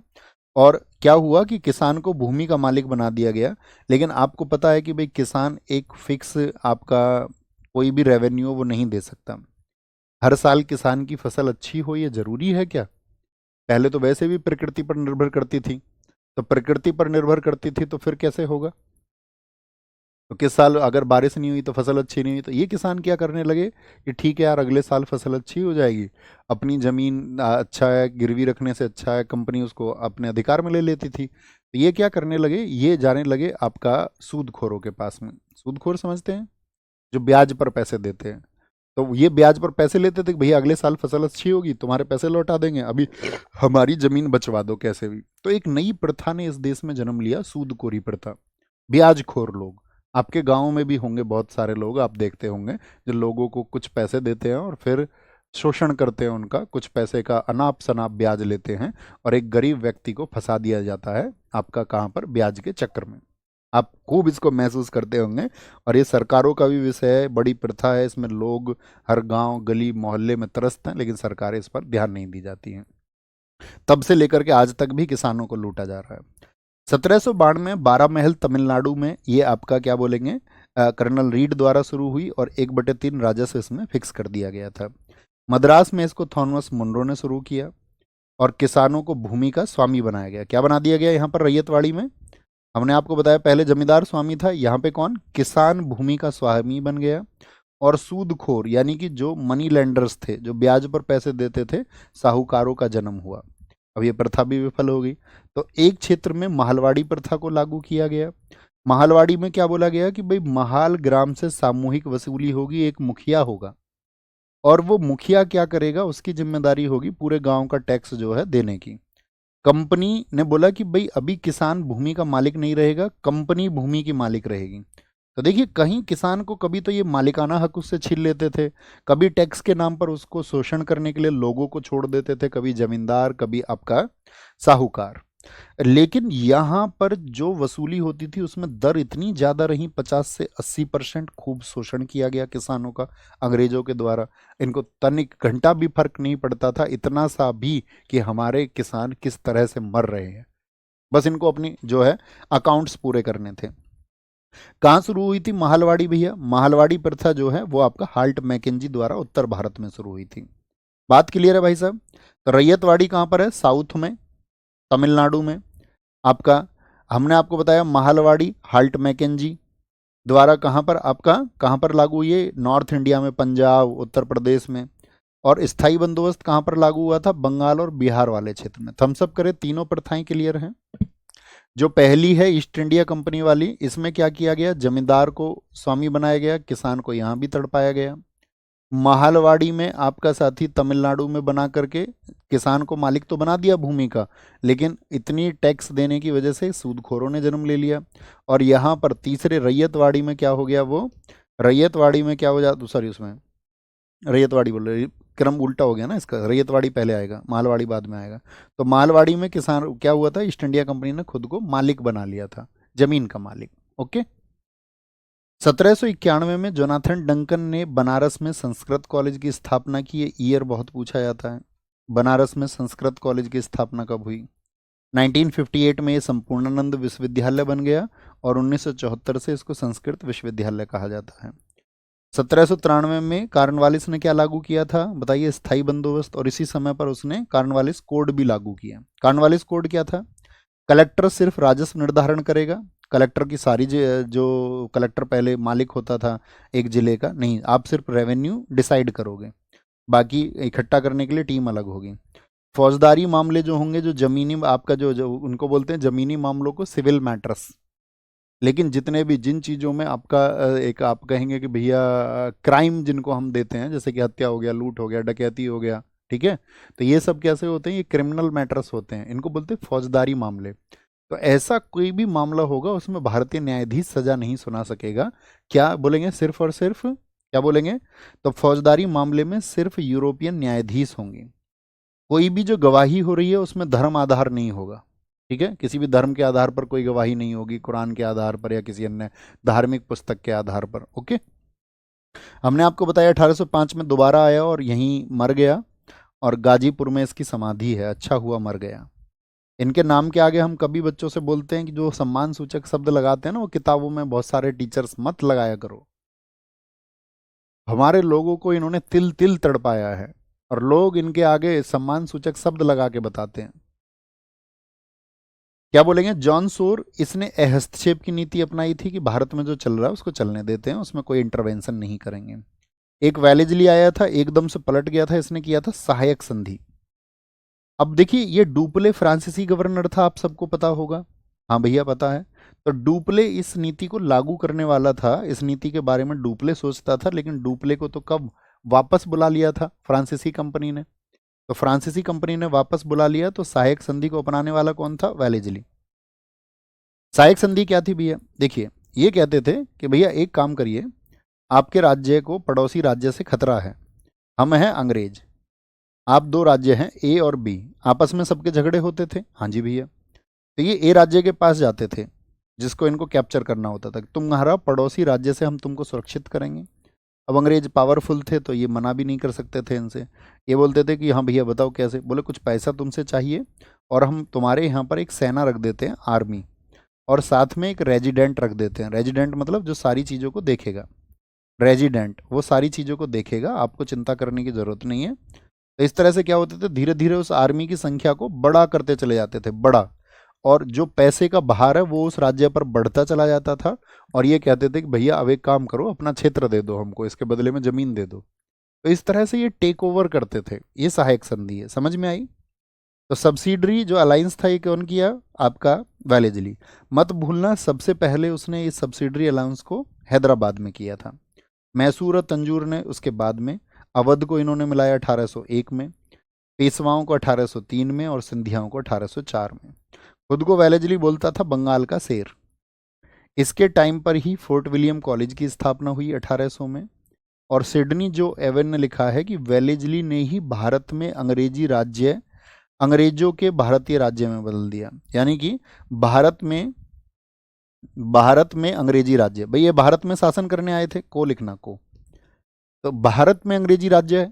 और क्या हुआ कि किसान को भूमि का मालिक बना दिया गया। लेकिन आपको पता है कि भाई किसान एक फिक्स आपका कोई भी रेवेन्यू वो नहीं दे सकता। हर साल किसान की फसल अच्छी हो ये जरूरी है क्या। पहले तो वैसे भी प्रकृति पर निर्भर करती थी, तो प्रकृति पर निर्भर करती थी तो फिर कैसे होगा। तो किस साल अगर बारिश नहीं हुई तो फसल अच्छी नहीं हुई, तो ये किसान क्या करने लगे कि ठीक है यार अगले साल फसल अच्छी हो जाएगी, अपनी जमीन अच्छा है, गिरवी रखने से अच्छा है, कंपनी उसको अपने अधिकार में ले लेती थी। तो ये क्या करने लगे, ये जाने लगे आपका सूदखोरों के पास में। सूदखोर समझते हैं, जो ब्याज पर पैसे देते हैं। तो ये ब्याज पर पैसे लेते थे कि भैया अगले साल फसल अच्छी होगी, तुम्हारे पैसे लौटा देंगे, अभी हमारी जमीन बचवा दो कैसे भी। तो एक नई प्रथा ने इस देश में जन्म लिया, सूदखोरी प्रथा। ब्याजखोर लोग आपके गांव में भी होंगे, बहुत सारे लोग आप देखते होंगे जो लोगों को कुछ पैसे देते हैं और फिर शोषण करते हैं उनका, कुछ पैसे का अनाप शनाप ब्याज लेते हैं और एक गरीब व्यक्ति को फंसा दिया जाता है आपका कहाँ पर, ब्याज के चक्कर में। आप खूब इसको महसूस करते होंगे। और ये सरकारों का भी विषय है, बड़ी प्रथा है, इसमें लोग हर गांव गली मोहल्ले में त्रस्त हैं, लेकिन सरकारें इस पर ध्यान नहीं दी जाती हैं। तब से लेकर के आज तक भी किसानों को लूटा जा रहा है। 1792 में 12 महल तमिलनाडु में ये आपका क्या बोलेंगे, कर्नल रीड द्वारा शुरू हुई और 1/3 राजस्व इसमें फिक्स कर दिया गया था। मद्रास में इसको थॉमस मुनरो ने शुरू किया और किसानों को भूमि का स्वामी बनाया गया। क्या बना दिया गया यहाँ पर रैयतवाड़ी में? हमने आपको बताया पहले जमींदार स्वामी था, यहाँ पे कौन, किसान भूमि का स्वामी बन गया। और सूदखोर यानी कि जो मनी लेंडर्स थे, जो ब्याज पर पैसे देते थे, साहूकारों का जन्म हुआ। अब ये प्रथा भी विफल हो गई। तो एक क्षेत्र में महालवाड़ी प्रथा को लागू किया गया। महालवाड़ी में क्या बोला गया कि भाई महाल ग्राम से सामूहिक वसूली होगी, एक मुखिया होगा और वो मुखिया क्या करेगा, उसकी जिम्मेदारी होगी पूरे गांव का टैक्स जो है देने की। कंपनी ने बोला कि भाई अभी किसान भूमि का मालिक नहीं रहेगा, कंपनी भूमि की मालिक रहेगी। तो देखिए कहीं किसान को कभी तो ये मालिकाना हक उससे छीन लेते थे, कभी टैक्स के नाम पर उसको शोषण करने के लिए लोगों को छोड़ देते थे, कभी जमींदार कभी आपका साहूकार। लेकिन यहाँ पर जो वसूली होती थी उसमें दर इतनी ज़्यादा रही, 50 से 80%। खूब शोषण किया गया किसानों का अंग्रेजों के द्वारा। इनको तनिक घंटा भी फर्क नहीं पड़ता था, इतना सा भी, कि हमारे किसान किस तरह से मर रहे हैं। बस इनको अपनी जो है अकाउंट्स पूरे करने थे। कहाँ शुरू हुई थी महालवाड़ी भैया? महालवाड़ी प्रथा जो है वो आपका हाल्ट मैकेंजी द्वारा उत्तर भारत में शुरू हुई थी। बात क्लियर है भाई साहब? तो रैयतवाड़ी कहाँ पर है? साउथ में, तमिलनाडु में आपका। हमने आपको बताया महालवाड़ी हाल्ट मैकेंजी द्वारा कहाँ पर आपका, कहाँ पर लागू हुई है? नॉर्थ इंडिया में, पंजाब, उत्तर प्रदेश में। और स्थायी बंदोबस्त कहाँ पर लागू हुआ था? बंगाल और बिहार वाले क्षेत्र में। थम्सअप करें, तीनों प्रथाएं क्लियर हैं। जो पहली है ईस्ट इंडिया कंपनी वाली, इसमें क्या किया गया, जमींदार को स्वामी बनाया गया, किसान को यहाँ भी तड़पाया गया। महालवाड़ी में आपका साथी तमिलनाडु में बना करके किसान को मालिक तो बना दिया भूमि का, लेकिन इतनी टैक्स देने की वजह से सूदखोरों ने जन्म ले लिया। और यहाँ पर तीसरे रैयतवाड़ी में क्या हो गया, वो रैयतवाड़ी में क्या हो जाता, सॉरी उसमें रैयतवाड़ी बोल रहे, क्रम उल्टा हो गया ना इसका, रैयतवाड़ी पहले आएगा, मालवाड़ी बाद में आएगा। तो मालवाड़ी में किसान क्या हुआ था, ईस्ट इंडिया कंपनी ने खुद को मालिक बना लिया था, जमीन का मालिक। ओके। 1791 में जोनाथन डंकन ने बनारस में संस्कृत कॉलेज की स्थापना की। ये ईयर बहुत पूछा जाता है। बनारस में संस्कृत कॉलेज की स्थापना कब हुई? 1958 में ये संपूर्णानंद विश्वविद्यालय बन गया और 1974 से इसको संस्कृत विश्वविद्यालय कहा जाता है। 1793 में कार्नवालिस ने क्या लागू किया था बताइए? स्थायी बंदोबस्त। और इसी समय पर उसने कार्नवालिस कोड भी लागू किया। कार्नवालिस कोड क्या था? कलेक्टर सिर्फ राजस्व निर्धारण करेगा। कलेक्टर की सारी जो कलेक्टर पहले मालिक होता था एक जिले का, नहीं, आप सिर्फ रेवेन्यू डिसाइड करोगे, बाकी इकट्ठा करने के लिए टीम अलग होगी। फौजदारी मामले जो होंगे, जो जमीनी आपका जो उनको बोलते हैं जमीनी मामलों को सिविल मैटर्स। लेकिन जितने भी जिन चीज़ों में आपका एक आप कहेंगे कि भैया क्राइम जिनको हम देते हैं, जैसे कि हत्या हो गया, लूट हो गया, डकैती हो गया, ठीक है, तो ये सब कैसे होते हैं? ये क्रिमिनल मैटर्स होते हैं, इनको बोलते हैं फौजदारी मामले। तो ऐसा कोई भी मामला होगा उसमें भारतीय न्यायाधीश सजा नहीं सुना सकेगा। क्या बोलेंगे? सिर्फ और सिर्फ क्या बोलेंगे? तो फौजदारी मामले में सिर्फ यूरोपियन न्यायाधीश होंगे। कोई भी जो गवाही हो रही है उसमें धर्म आधार नहीं होगा, ठीक है, किसी भी धर्म के आधार पर कोई गवाही नहीं होगी, कुरान के आधार पर या किसी अन्य धार्मिक पुस्तक के आधार पर। ओके। हमने आपको बताया 1805 में दोबारा आया और यहीं मर गया और गाजीपुर में इसकी समाधि है। अच्छा हुआ मर गया। इनके नाम के आगे हम कभी बच्चों से बोलते हैं कि जो सम्मान सूचक शब्द लगाते हैं ना, वो किताबों में बहुत सारे टीचर्स मत लगाया करो। हमारे लोगों को इन्होंने तिल तिल तड़पाया है और लोग इनके आगे सम्मान सूचक शब्द लगा के बताते हैं। क्या बोलेंगे? जॉन सोर, इसने हस्तक्षेप की नीति अपनाई थी कि भारत में जो चल रहा है उसको चलने देते हैं, उसमें कोई इंटरवेंशन नहीं करेंगे। एक वेलेजली आया था, एकदम से पलट गया था, इसने किया था सहायक संधि। अब देखिए ये डुप्ले फ्रांसीसी गवर्नर था, आप सबको पता होगा। हाँ भैया पता है। तो डुप्ले इस नीति को लागू करने वाला था, इस नीति के बारे में डुप्ले सोचता था, लेकिन डुप्ले को तो कब वापस बुला लिया था फ्रांसीसी कंपनी ने। तो फ्रांसीसी कंपनी ने वापस बुला लिया, तो सहायक संधि को अपनाने वाला कौन था? वेलेजली। सहायक संधि क्या थी भैया? देखिए, ये कहते थे कि भैया एक काम करिए, आपके राज्य को पड़ोसी राज्य से खतरा है, हम हैं अंग्रेज, आप दो राज्य हैं ए और बी, आपस में सबके झगड़े होते थे, हाँ जी भैया। तो ये ए राज्य के पास जाते थे जिसको इनको कैप्चर करना होता था, तुम्हारा पड़ोसी राज्य से हम तुमको सुरक्षित करेंगे। अब अंग्रेज पावरफुल थे तो ये मना भी नहीं कर सकते थे इनसे, ये बोलते थे कि हाँ भैया बताओ कैसे। बोले कुछ पैसा तुमसे चाहिए और हम तुम्हारे यहाँ पर एक सेना रख देते हैं, आर्मी, और साथ में एक रेजिडेंट रख देते हैं। रेजिडेंट मतलब जो सारी चीज़ों को देखेगा, रेजिडेंट वो सारी चीज़ों को देखेगा, आपको चिंता करने की ज़रूरत नहीं है। तो इस तरह से क्या होते थे, धीरे धीरे उस आर्मी की संख्या को बड़ा करते चले जाते थे, बड़ा, और जो पैसे का बहार है वो उस राज्य पर बढ़ता चला जाता था। और ये कहते थे कि भैया अब एक काम करो, अपना क्षेत्र दे दो हमको, इसके बदले में ज़मीन दे दो। तो इस तरह से ये टेक ओवर करते थे। ये सहायक संधि है, समझ में आई? तो सब्सिडरी जो अलायंस था ये कौन किया? आपका वेलेजली। मत भूलना सबसे पहले उसने इस सब्सिडरी अलायंस को हैदराबाद में किया था। मैसूर और तंजूर ने उसके बाद में, अवध को इन्होंने मिलाया 1801 में, पेशवाओं को 1803 में और सिंधियाओं को 1804 में। खुद को वेलेजली बोलता था बंगाल का शेर। इसके टाइम पर ही फोर्ट विलियम कॉलेज की स्थापना हुई 1800 में। और सिडनी जो एवन ने लिखा है कि वेलेजली ने ही भारत में अंग्रेजी राज्य, अंग्रेजों के भारतीय राज्य में बदल दिया। यानी कि भारत में अंग्रेजी राज्य, भाई ये भारत में शासन करने आए थे, को लिखना को, तो भारत में अंग्रेजी राज्य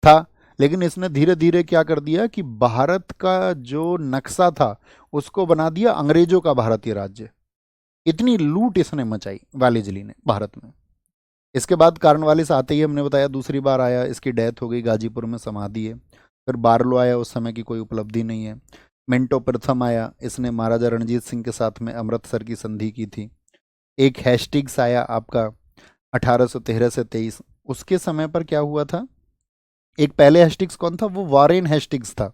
था, लेकिन इसने धीरे धीरे क्या कर दिया कि भारत का जो नक्शा था उसको बना दिया अंग्रेजों का भारतीय राज्य। इतनी लूट इसने मचाई वेलेजली ने भारत में। इसके बाद कार्नवालिस आते ही हमने बताया दूसरी बार आया, इसकी डेथ हो गई, गाजीपुर में समाधि है। फिर बार्लो आया, उस समय की कोई उपलब्धि नहीं है। मिंटो प्रथम आया, इसने महाराजा रणजीत सिंह के साथ में अमृतसर की संधि की थी। एक हेस्टिग्स आया आपका 1813 से 23, उसके समय पर क्या हुआ था? एक पहले हेस्टिग्स कौन था? वो वॉरेन हेस्टिग्स था।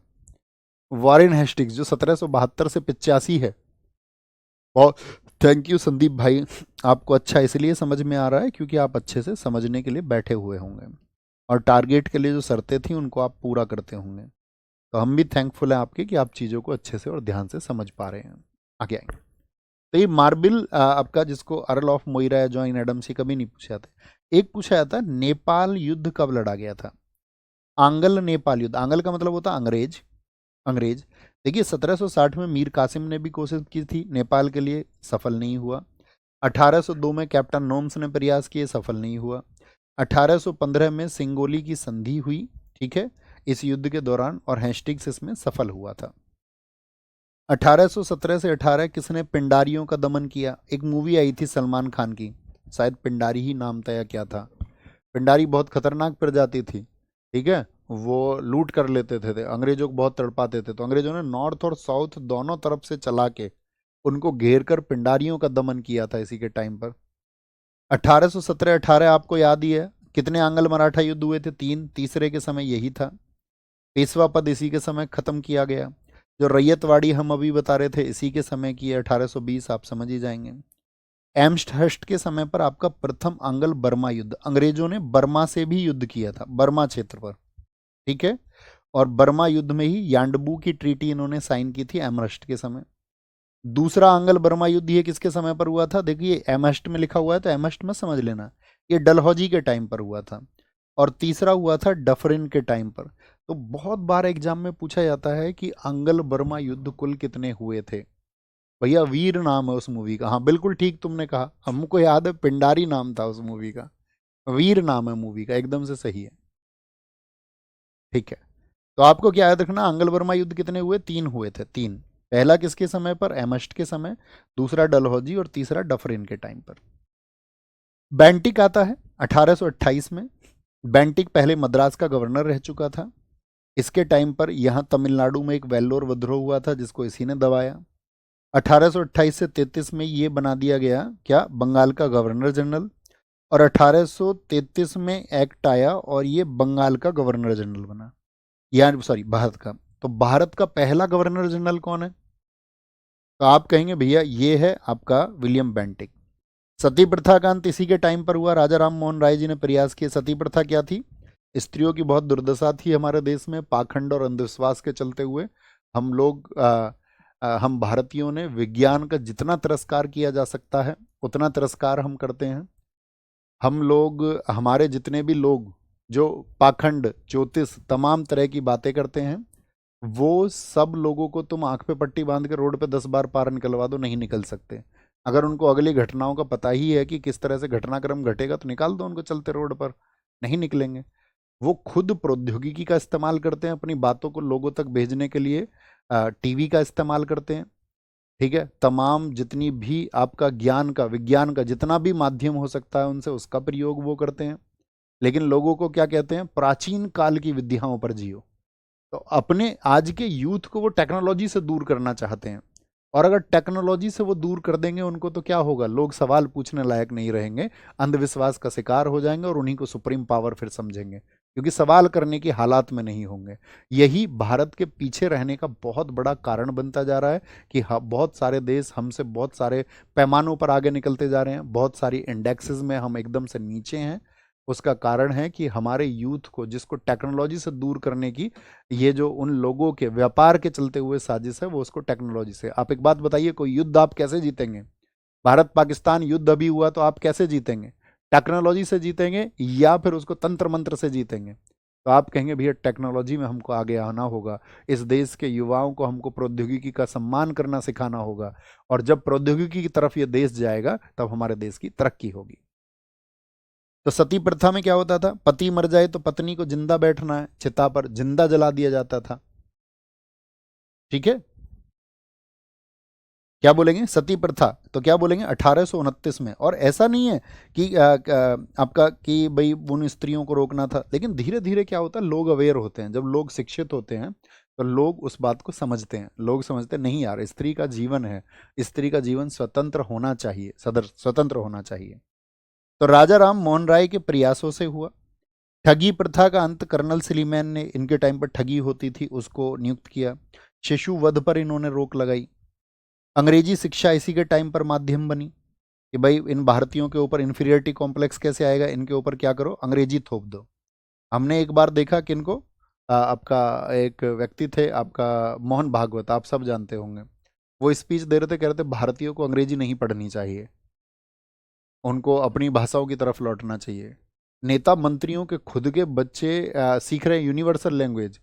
वॉरेन हेस्टिग्स जो 1772 से 85 है। बहुत थैंक यू संदीप भाई, आपको अच्छा इसलिए समझ में आ रहा है क्योंकि आप अच्छे से समझने के लिए बैठे हुए होंगे और टारगेट के लिए जो शर्तें थी उनको आप पूरा करते होंगे। तो हम भी थैंकफुल हैं आपके कि आप चीज़ों को अच्छे से और ध्यान से समझ पा रहे हैं। आगे आएंगे। तो ये मार्बिल आपका, जिसको अर्ल ऑफ मोइरा या जॉइन एडम्स, ये कभी नहीं पूछा जाता। एक पूछा जाता, नेपाल युद्ध कब लड़ा गया था? आंगल नेपाल युद्ध, आंगल का मतलब होता अंग्रेज, अंग्रेज। देखिए 1760 में मीर कासिम ने भी कोशिश की थी नेपाल के लिए, सफल नहीं हुआ। 1802 में कैप्टन नोम्स ने प्रयास किए, सफल नहीं हुआ। 1815 में सिंगोली की संधि हुई, ठीक है, इस युद्ध के दौरान, और हेस्टिंग्स इसमें सफल हुआ था। 1817 से 18 किसने पिंडारियों का दमन किया? एक मूवी आई थी सलमान खान की, शायद पिंडारी ही नाम था या क्या था। पिंडारी बहुत खतरनाक प्रजाति थी, ठीक है, वो लूट कर लेते थे, अंग्रेजों को बहुत तड़पाते थे। तो अंग्रेजों ने नॉर्थ और साउथ दोनों तरफ से चला के उनको घेर कर पिंडारियों का दमन किया था इसी के टाइम पर। 1817-18 आपको याद ही है, कितने आंग्ल मराठा युद्ध हुए थे? 3, तीसरे के समय यही था। पेशवा पद इसी के समय खत्म किया गया। जो रैयतवाड़ी हम अभी बता रहे थे इसी के समय की है, 1820, आप समझ ही जाएंगे। एम्स्टहर्स्ट के समय पर आपका प्रथम आंग्ल बर्मा युद्ध, अंग्रेजों ने बर्मा से भी युद्ध किया था, बर्मा क्षेत्र पर, ठीक है। और बर्मा युद्ध में ही यांडबू की ट्रीटी इन्होंने साइन की थी एमहर्स्ट के समय। दूसरा आंग्ल बर्मा युद्ध ये किसके समय पर हुआ था? देखिए एमहर्स्ट में लिखा हुआ है तो एमहर्स्ट में समझ लेना, ये डलहौजी के टाइम पर हुआ था। और तीसरा हुआ था डफरिन के टाइम पर। तो बहुत बार एग्जाम में पूछा जाता है कि आंग्ल बर्मा युद्ध कुल कितने हुए थे? भैया वीर नाम है उस मूवी का, हाँ बिल्कुल ठीक तुमने कहा, हमको याद है पिंडारी नाम था उस मूवी का, वीर नाम है मूवी का, एकदम से सही है, ठीक है। तो आपको क्या याद रखना, आंग्ल बर्मा युद्ध कितने हुए? 3 हुए थे, 3। पहला किसके समय पर? एमहर्स्ट के समय, दूसरा डलहौजी, और तीसरा डफरिन के टाइम पर। बेंटिक आता है 1828 में। बेंटिक पहले मद्रास का गवर्नर रह चुका था। इसके टाइम पर यहाँ तमिलनाडु में एक वेल्लोर विद्रोह हुआ था जिसको इसी ने दबाया। 1828 से 33 में ये बना दिया गया क्या? बंगाल का गवर्नर जनरल। और 1833 में एक्ट आया और ये बंगाल का गवर्नर जनरल बना, यानी सॉरी भारत का। तो भारत का पहला गवर्नर जनरल कौन है? तो आप कहेंगे भैया ये है आपका विलियम बेंटिक। सती प्रथा का अंत इसी के टाइम पर हुआ। राजा राम मोहन राय जी ने प्रयास किए। सती प्रथा क्या थी? स्त्रियों की बहुत दुर्दशा थी हमारे देश में, पाखंड और अंधविश्वास के चलते हुए हम लोग हम भारतीयों ने विज्ञान का जितना तिरस्कार किया जा सकता है उतना तिरस्कार हम करते हैं। हम लोग, हमारे जितने भी लोग जो पाखंड, ज्योतिष, तमाम तरह की बातें करते हैं, वो सब लोगों को तुम आंख पे पट्टी बांध के रोड पे 10 बार पार निकलवा दो, नहीं निकल सकते। अगर उनको अगली घटनाओं का पता ही है कि किस तरह से घटनाक्रम घटेगा, तो निकाल दो उनको चलते रोड पर, नहीं निकलेंगे। वो खुद प्रौद्योगिकी का इस्तेमाल करते हैं अपनी बातों को लोगों तक भेजने के लिए। टीवी का इस्तेमाल करते हैं, ठीक है, तमाम जितनी भी आपका ज्ञान का, विज्ञान का जितना भी माध्यम हो सकता है उनसे, उसका प्रयोग वो करते हैं। लेकिन लोगों को क्या कहते हैं? प्राचीन काल की विद्याओं पर जियो। तो अपने आज के यूथ को वो टेक्नोलॉजी से दूर करना चाहते हैं। और अगर टेक्नोलॉजी से वो दूर कर देंगे उनको, तो क्या होगा? लोग सवाल पूछने लायक नहीं रहेंगे, अंधविश्वास का शिकार हो जाएंगे और उन्हीं को सुप्रीम पावर फिर समझेंगे, क्योंकि सवाल करने की हालात में नहीं होंगे। यही भारत के पीछे रहने का बहुत बड़ा कारण बनता जा रहा है कि बहुत सारे देश हमसे बहुत सारे पैमानों पर आगे निकलते जा रहे हैं, बहुत सारी इंडेक्सेस में हम एकदम से नीचे हैं। उसका कारण है कि हमारे यूथ को, जिसको टेक्नोलॉजी से दूर करने की ये जो उन लोगों के व्यापार के चलते हुए साजिश है, वो उसको टेक्नोलॉजी से। आप एक बात बताइए, कोई युद्ध आप कैसे जीतेंगे? भारत पाकिस्तान युद्ध अभी हुआ तो आप कैसे जीतेंगे? टेक्नोलॉजी से जीतेंगे या फिर उसको तंत्र मंत्र से जीतेंगे? तो आप कहेंगे भैया टेक्नोलॉजी में हमको आगे आना होगा, इस देश के युवाओं को हमको प्रौद्योगिकी का सम्मान करना सिखाना होगा। और जब प्रौद्योगिकी की तरफ ये देश जाएगा तब हमारे देश की तरक्की होगी। तो सती प्रथा में क्या होता था? पति मर जाए तो पत्नी को जिंदा बैठना है, चिता पर जिंदा जला दिया जाता था। ठीक है, क्या बोलेंगे? सती प्रथा तो क्या बोलेंगे? 1829 में। और ऐसा नहीं है कि आपका कि भाई उन स्त्रियों को रोकना था, लेकिन धीरे धीरे क्या होता है, लोग अवेयर होते हैं। जब लोग शिक्षित होते हैं तो लोग उस बात को समझते हैं। लोग समझते हैं नहीं यार, स्त्री का जीवन है, स्त्री का जीवन स्वतंत्र होना चाहिए, सदर स्वतंत्र होना चाहिए। तो राजा राम मोहन राय के प्रयासों से हुआ। ठगी प्रथा का अंत कर्नल सलीमैन ने, इनके टाइम पर ठगी होती थी उसको नियुक्त किया। शिशु वध पर इन्होंने रोक लगाई। अंग्रेजी शिक्षा इसी के टाइम पर माध्यम बनी कि भाई इन भारतीयों के ऊपर इन्फीरियरिटी कॉम्प्लेक्स कैसे आएगा, इनके ऊपर क्या करो, अंग्रेजी थोप दो। हमने एक बार देखा किनको, आपका एक व्यक्ति थे आपका मोहन भागवत, आप सब जानते होंगे। वो स्पीच दे रहे थे, कह रहे थे भारतीयों को अंग्रेजी नहीं पढ़नी चाहिए, उनको अपनी भाषाओं की तरफ लौटना चाहिए। नेता मंत्रियों के खुद के बच्चे सीख रहे हैं यूनिवर्सल लैंग्वेज।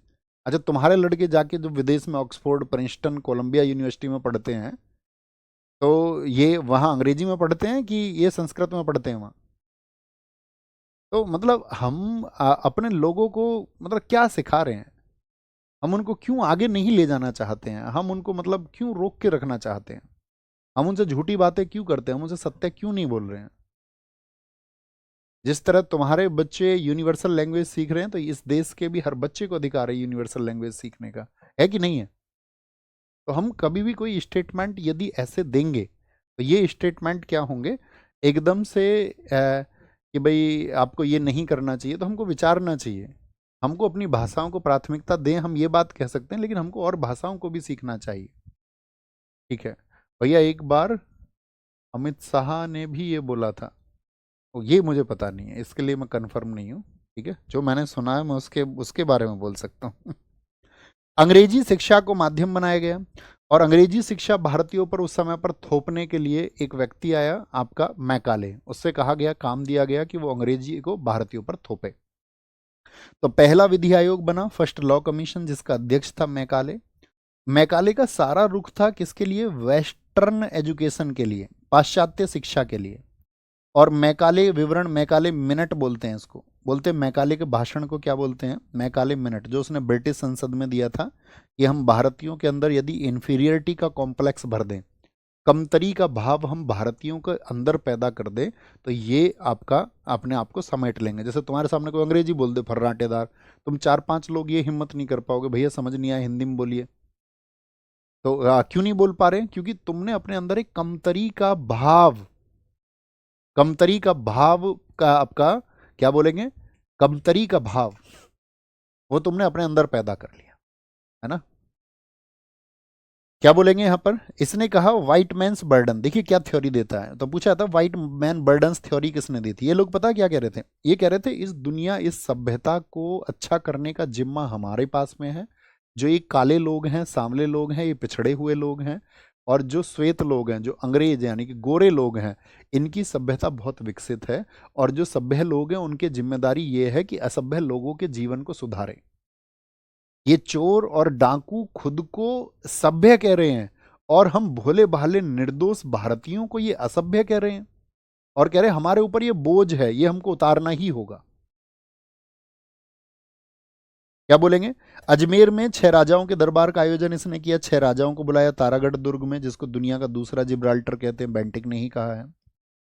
अच्छा, तुम्हारे लड़के जाके जो विदेश में ऑक्सफोर्ड, प्रिंसटन, कोलंबिया यूनिवर्सिटी में पढ़ते हैं, तो ये वहाँ अंग्रेजी में पढ़ते हैं कि ये संस्कृत में पढ़ते हैं वहाँ? तो मतलब हम अपने लोगों को मतलब क्या सिखा रहे हैं? हम उनको क्यों आगे नहीं ले जाना चाहते हैं? हम उनको मतलब क्यों रोक के रखना चाहते हैं? हम उनसे झूठी बातें क्यों करते हैं? हम उनसे सत्य क्यों नहीं बोल रहे हैं? जिस तरह तुम्हारे बच्चे यूनिवर्सल लैंग्वेज सीख रहे हैं, तो इस देश के भी हर बच्चे को अधिकार है यूनिवर्सल लैंग्वेज सीखने का, है कि नहीं है? तो हम कभी भी कोई स्टेटमेंट यदि ऐसे देंगे, तो ये स्टेटमेंट क्या होंगे, एकदम से कि भाई आपको ये नहीं करना चाहिए, तो हमको विचारना चाहिए। हमको अपनी भाषाओं को प्राथमिकता दें, हम ये बात कह सकते हैं, लेकिन हमको और भाषाओं को भी सीखना चाहिए। ठीक है भैया, एक बार अमित शाह ने भी ये बोला था, तो ये मुझे पता नहीं है, इसके लिए मैं कंफर्म नहीं हूँ। ठीक है, जो मैंने सुना है मैं उसके उसके बारे में बोल सकता हूँ। अंग्रेजी शिक्षा को माध्यम बनाया गया, और अंग्रेजी शिक्षा भारतीयों पर उस समय पर थोपने के लिए एक व्यक्ति आया आपका मैकाले, उससे कहा गया, काम दिया गया कि वो अंग्रेजी को भारतीयों पर थोपे। तो पहला विधि आयोग बना, फर्स्ट लॉ कमीशन, जिसका अध्यक्ष था मैकाले। मैकाले का सारा रुख था किसके लिए? वेस्टर्न एजुकेशन के लिए, पाश्चात्य शिक्षा के लिए। और मैकाले विवरण, मैकाले मिनट बोलते हैं इसको, बोलते हैं मैकाले के भाषण को क्या बोलते हैं? मैकाले मिनट, जो उसने ब्रिटिश संसद में दिया था कि हम भारतीयों के अंदर यदि इन्फीरियरिटी का कॉम्प्लेक्स भर दें, कमतरी का भाव हम भारतीयों के अंदर पैदा कर दें, तो ये आपका अपने आप को समेट लेंगे। जैसे तुम्हारे सामने कोई अंग्रेजी बोल दे फर्राटेदार, तुम 4-5 लोग ये हिम्मत नहीं कर पाओगे, भैया समझ नहीं आया हिंदी में बोलिए। तो क्यों नहीं बोल पा रहे? क्योंकि तुमने अपने अंदर एक कमतरी का भाव, कमतरी का भाव का आपका क्या बोलेंगे, कमतरी का भाव, वो तुमने अपने अंदर पैदा कर लिया, है ना? क्या बोलेंगे यहाँ पर, इसने कहा व्हाइट मैन्स बर्डन। देखिए क्या थ्योरी देता है, तो पूछा था व्हाइट मैन बर्डन्स थ्योरी किसने दी थी। ये लोग पता क्या कह रहे थे, ये कह रहे थे इस दुनिया इस सभ्यता को अच्छा करने का जिम्मा हमारे पास में है। जो ये काले लोग हैं, सांवले लोग हैं, ये पिछड़े हुए लोग हैं, और जो श्वेत लोग हैं, जो अंग्रेज यानी कि गोरे लोग हैं, इनकी सभ्यता बहुत विकसित है। और जो सभ्य लोग हैं उनकी जिम्मेदारी ये है कि असभ्य लोगों के जीवन को सुधारें। ये चोर और डाकू खुद को सभ्य कह रहे हैं, और हम भोले भाले निर्दोष भारतीयों को ये असभ्य कह रहे हैं, और कह रहे हैं हमारे ऊपर ये बोझ है, ये हमको उतारना ही होगा। क्या बोलेंगे, अजमेर में 6 राजाओं के दरबार का आयोजन इसने किया। 6 राजाओं को बुलाया तारागढ़ दुर्ग में, जिसको दुनिया का दूसरा जिब्राल्टर कहते हैं, बेंटिक ने ही कहा है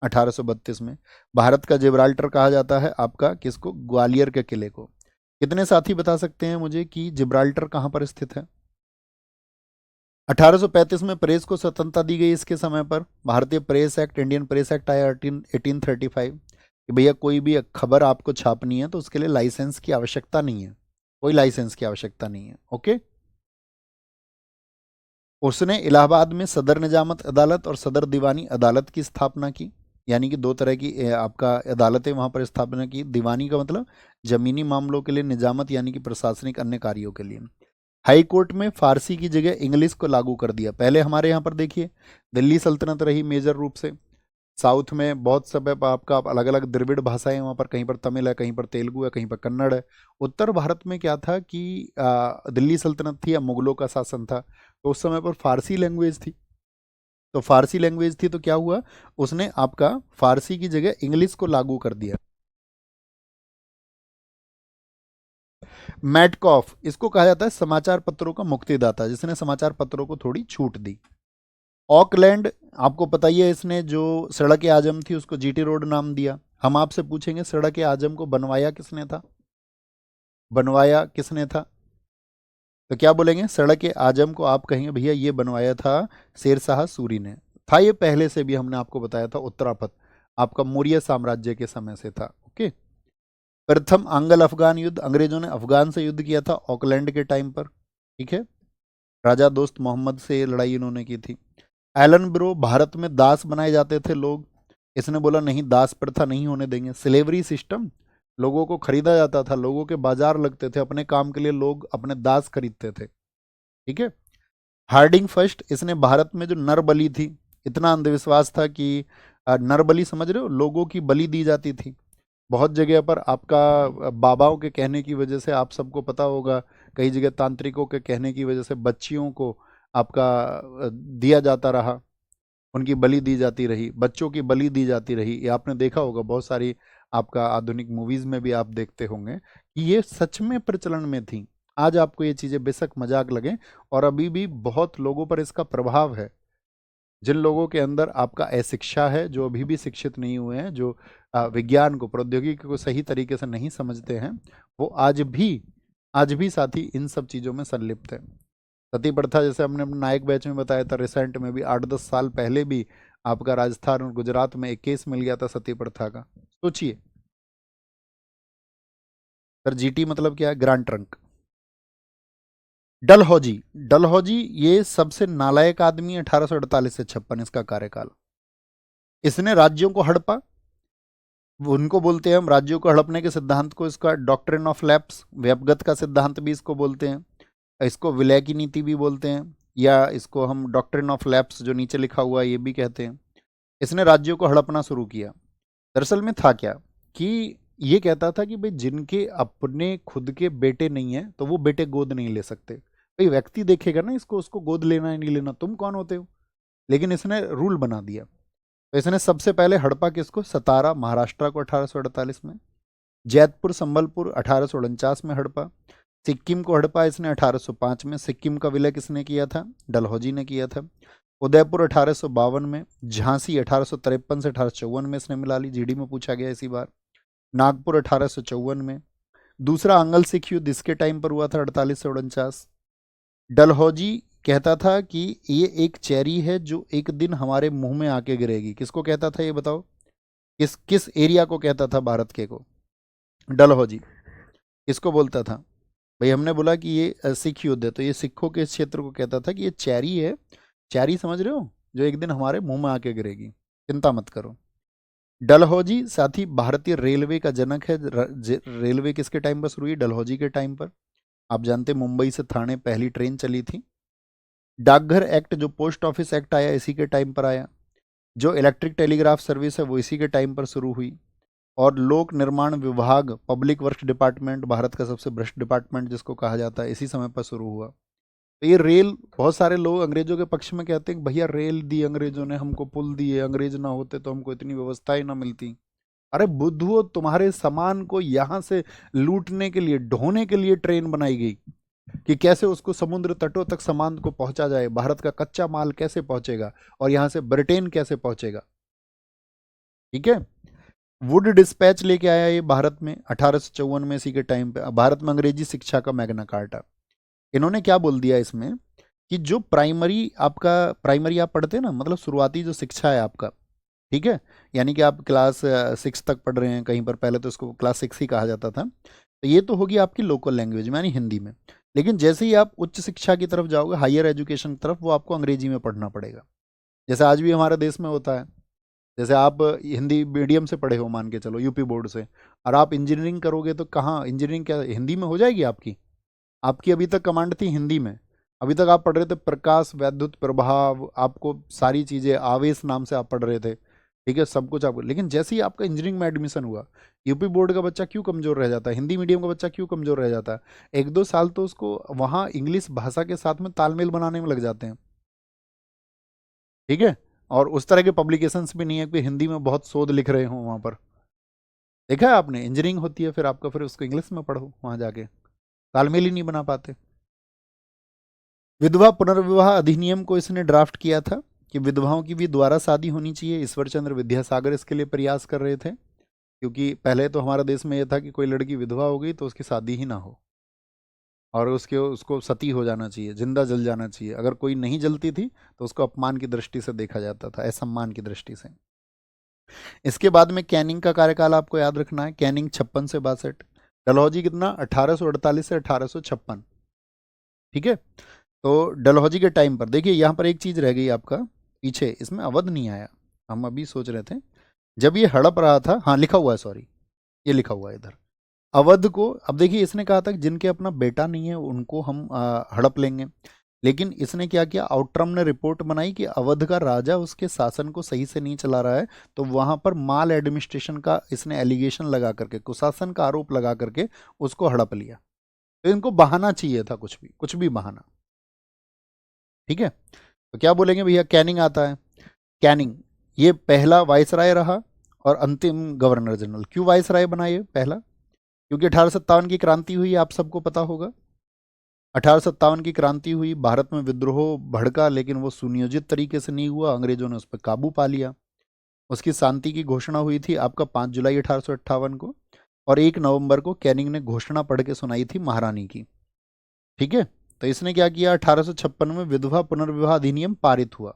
1832 में। भारत का जिब्राल्टर कहा जाता है आपका किसको, ग्वालियर के किले को। कितने साथी बता सकते हैं मुझे कि जिब्राल्टर कहां पर स्थित है। 1835 में प्रेस को स्वतंत्रता दी गई। इसके समय पर भारतीय press act, Indian press act आया 1835, कि भैया कोई भी खबर आपको छापनी है तो उसके लिए लाइसेंस की आवश्यकता नहीं है, कोई लाइसेंस की आवश्यकता नहीं है। ओके। उसने इलाहाबाद में सदर निजामत अदालत और सदर दीवानी अदालत की स्थापना की, यानी कि दो तरह की आपका अदालतें वहां पर स्थापना की। दीवानी का मतलब जमीनी मामलों के लिए, निजामत यानी कि प्रशासनिक अन्य कार्यों के लिए। हाई कोर्ट में फारसी की जगह इंग्लिश को लागू कर दिया। पहले हमारे यहाँ पर देखिए दिल्ली सल्तनत रही मेजर रूप से, साउथ में बहुत सब आपका अलग अलग द्रविड़ भाषाएं, वहाँ पर कहीं पर तमिल है, कहीं पर तेलुगु है, कहीं पर कन्नड़ है। उत्तर भारत में क्या था कि दिल्ली सल्तनत थी या मुगलों का शासन था, तो उस समय पर फारसी लैंग्वेज थी। तो फारसी लैंग्वेज थी तो क्या हुआ, उसने आपका फारसी की जगह इंग्लिश को लागू कर दिया। मैडकॉफ, इसको कहा जाता है समाचार पत्रों का मुक्तिदाता, जिसने समाचार पत्रों को थोड़ी छूट दी। ऑकलैंड, आपको पता ही है, इसने जो सड़क आजम थी उसको जीटी रोड नाम दिया। हम आपसे पूछेंगे सड़क आजम को बनवाया किसने था, बनवाया किसने था, तो क्या बोलेंगे, सड़क आजम को आप कहेंगे भैया ये बनवाया था शेरशाह सूरी ने। था ये पहले से भी, हमने आपको बताया था, उत्तरापथ आपका मौर्य साम्राज्य के समय से था। ओके। प्रथम अंगल अफगान युद्ध, अंग्रेजों ने अफगान से युद्ध किया था ऑकलैंड के टाइम पर। ठीक है, राजा दोस्त मोहम्मद से ये लड़ाई इन्होंने की थी। एलन ब्रो, भारत में दास बनाए जाते थे लोग, इसने बोला नहीं दास प्रथा नहीं होने देंगे। स्लेवरी सिस्टम, लोगों को खरीदा जाता था, लोगों के बाजार लगते थे, अपने काम के लिए लोग अपने दास खरीदते थे। ठीक है। हार्डिंग फर्स्ट, इसने भारत में जो नर बलि थी, इतना अंधविश्वास था कि नर बलि समझ रहे हो, लोगों की बलि दी जाती थी बहुत जगह पर। आपका बाबाओं के कहने की वजह से, आप सबको पता होगा, कई जगह तांत्रिकों के कहने की वजह से बच्चियों को आपका दिया जाता रहा, उनकी बलि दी जाती रही, बच्चों की बलि दी जाती रही। ये आपने देखा होगा बहुत सारी आपका आधुनिक मूवीज में भी आप देखते होंगे कि ये सच में प्रचलन में थी। आज आपको ये चीज़ें बेशक मजाक लगे, और अभी भी बहुत लोगों पर इसका प्रभाव है। जिन लोगों के अंदर आपका अशिक्षा है, जो अभी भी शिक्षित नहीं हुए हैं, जो विज्ञान को, प्रौद्योगिकी को सही तरीके से नहीं समझते हैं, वो आज भी साथी इन सब चीज़ों में संलिप्त है। सती प्रथा, जैसे हमने अपने नायक बैच में बताया था, रिसेंट में भी 8-10 साल पहले भी आपका राजस्थान और गुजरात में एक केस मिल गया था सती प्रथा का। सोचिए सर, जीटी मतलब क्या है, ग्रांड ट्रंक। डलहौजी, डलहौजी ये सबसे नालायक आदमी, 1848 से 56 इसका कार्यकाल। इसने राज्यों को हड़पा, उनको बोलते हैं हम राज्यों को हड़पने के सिद्धांत को, इसका डॉक्ट्रिन ऑफ लैप्स, व्यपगत का सिद्धांत भी इसको बोलते हैं, इसको विलय की नीति भी बोलते हैं, या इसको हम डॉक्ट्रिन ऑफ लैप्स जो नीचे लिखा हुआ है ये भी कहते हैं। इसने राज्यों को हड़पना शुरू किया। दरअसल में था क्या कि ये कहता था कि भाई जिनके अपने खुद के बेटे नहीं है तो वो बेटे गोद नहीं ले सकते। भाई व्यक्ति देखेगा ना इसको, उसको गोद लेना है नहीं लेना, तुम कौन होते हो। लेकिन इसने रूल बना दिया। तो इसने सबसे पहले हड़पा किसको, सतारा महाराष्ट्र को 1848 में, जैतपुर संबलपुर 1849 में हड़पा, सिक्किम को हड़पा इसने 1805 में। सिक्किम का विलय किसने किया था, डलहौजी ने किया था। उदयपुर 1852 में, झांसी 1853 से 1854 में इसने मिला ली, जीडी में पूछा गया इसी बार। नागपुर 1854 में। दूसरा आंगल सिख युद्ध इसके टाइम पर हुआ था 48 से 49। डलहौजी कहता था कि ये एक चेरी है जो एक दिन हमारे मुंह में आके गिरेगी। किसको कहता था ये बताओ, किस किस एरिया को कहता था भारत के को, डलहौजी किसको बोलता था, भाई हमने बोला कि ये सिख युद्ध है, तो ये सिखों के इस क्षेत्र को कहता था कि ये चैरी है, चैरी समझ रहे हो, जो एक दिन हमारे मुंह में आके गिरेगी, चिंता मत करो। डलहौजी साथी भारतीय रेलवे का जनक है। रेलवे किसके टाइम पर शुरू हुई? डलहौजी के टाइम पर। आप जानते मुंबई से थाने पहली ट्रेन चली थी। डाकघर एक्ट, जो पोस्ट ऑफिस एक्ट आया, इसी के टाइम पर आया। जो इलेक्ट्रिक टेलीग्राफ सर्विस है वो इसी के टाइम पर शुरू हुई। और लोक निर्माण विभाग, पब्लिक वर्क्स डिपार्टमेंट, भारत का सबसे भ्रष्ट डिपार्टमेंट जिसको कहा जाता है, इसी समय पर शुरू हुआ। तो ये रेल, बहुत सारे लोग अंग्रेजों के पक्ष में कहते हैं कि भैया रेल दी अंग्रेजों ने, हमको पुल दिए, अंग्रेज ना होते तो हमको इतनी व्यवस्थाएं ना मिलती। अरे बुद्धुओ, तुम्हारे सामान को यहाँ से लूटने के लिए, ढोने के लिए ट्रेन बनाई गई कि कैसे उसको समुद्र तटों तक सामान को पहुंचा जाए, भारत का कच्चा माल कैसे पहुंचेगा और यहाँ से ब्रिटेन कैसे पहुंचेगा। ठीक है। वुड डिस्पैच लेके आया ये भारत में 1854 में, इसी के टाइम पे। भारत में अंग्रेजी शिक्षा का मैग्ना कार्टा। इन्होंने क्या बोल दिया इसमें कि जो प्राइमरी आप पढ़ते हैं ना, मतलब शुरुआती जो शिक्षा है आपका, ठीक है, यानी कि आप क्लास 6 तक पढ़ रहे हैं कहीं पर, पहले तो इसको क्लास 6 ही कहा जाता था, तो ये तो होगी आपकी लोकल लैंग्वेज में यानी हिंदी में। लेकिन जैसे ही आप उच्च शिक्षा की तरफ जाओगे, हायर एजुकेशन की तरफ, वो आपको अंग्रेजी में पढ़ना पड़ेगा। जैसे आज भी हमारे देश में होता है, जैसे आप हिंदी मीडियम से पढ़े हो, मान के चलो यूपी बोर्ड से, और आप इंजीनियरिंग करोगे तो कहाँ इंजीनियरिंग, क्या हिंदी में हो जाएगी आपकी? आपकी अभी तक कमांड थी हिंदी में, अभी तक आप पढ़ रहे थे प्रकाश, वैद्युत प्रभाव, आपको सारी चीज़ें, आवेश नाम से आप पढ़ रहे थे, ठीक है, सब कुछ आपको। लेकिन जैसे ही आपका इंजीनियरिंग में एडमिशन हुआ, यूपी बोर्ड का बच्चा क्यों कमज़ोर रह जाता है, हिंदी मीडियम का बच्चा क्यों कमज़ोर रह जाता है? 1-2 साल तो उसको वहाँ इंग्लिश भाषा के साथ में तालमेल बनाने में लग जाते हैं, ठीक है। और उस तरह के पब्लिकेशंस भी नहीं है कि हिंदी में बहुत शोध लिख रहे हो वहाँ पर। देखा है आपने, इंजीनियरिंग होती है फिर आपका, फिर उसको इंग्लिश में पढ़ो, वहाँ जाके तालमेल ही नहीं बना पाते। विधवा पुनर्विवाह अधिनियम को इसने ड्राफ्ट किया था कि विधवाओं की भी दोबारा शादी होनी चाहिए। ईश्वर चंद्र विद्यासागर इसके लिए प्रयास कर रहे थे, क्योंकि पहले तो हमारे देश में यह था कि कोई लड़की विधवा हो गई तो उसकी शादी ही ना हो, और उसको सती हो जाना चाहिए, जिंदा जल जाना चाहिए। अगर कोई नहीं जलती थी तो उसको अपमान की दृष्टि से देखा जाता था, असम्मान की दृष्टि से। इसके बाद में कैनिंग का कार्यकाल आपको याद रखना है। कैनिंग 56 से 62, डलहौजी कितना, 1848 से 1856, ठीक है। तो डलहौजी के टाइम पर देखिए, यहाँ पर एक चीज रह गई आपका पीछे, इसमें अवध नहीं आया। हम अभी सोच रहे थे जब ये हड़प रहा था, हाँ लिखा हुआ है, सॉरी, ये लिखा हुआ है इधर, अवध को। अब देखिए इसने कहा था कि जिनके अपना बेटा नहीं है उनको हम हड़प लेंगे, लेकिन इसने क्या किया, आउटरम ने रिपोर्ट बनाई कि अवध का राजा उसके शासन को सही से नहीं चला रहा है, तो वहां पर माल एडमिनिस्ट्रेशन का इसने एलिगेशन लगा करके, कुशासन का आरोप लगा करके उसको हड़प लिया। तो इनको बहाना चाहिए था, कुछ भी बहाना, ठीक है। तो क्या बोलेंगे भैया, कैनिंग आता है। कैनिंग ये पहला वाइसराय रहा और अंतिम गवर्नर जनरल। क्यों वाइसराय बना ये पहला? क्योंकि 1857 की क्रांति हुई, आप सबको पता होगा। 1857 की क्रांति हुई, भारत में विद्रोह भड़का, लेकिन वो सुनियोजित तरीके से नहीं हुआ, अंग्रेजों ने उस पर काबू पा लिया। उसकी शांति की घोषणा हुई थी आपका 5 जुलाई 1858 को, और 1 नवंबर को कैनिंग ने घोषणा पढ़ के सुनाई थी महारानी की, ठीक है। तो इसने क्या किया, 1856 में विधवा पुनर्विवाह अधिनियम पारित हुआ।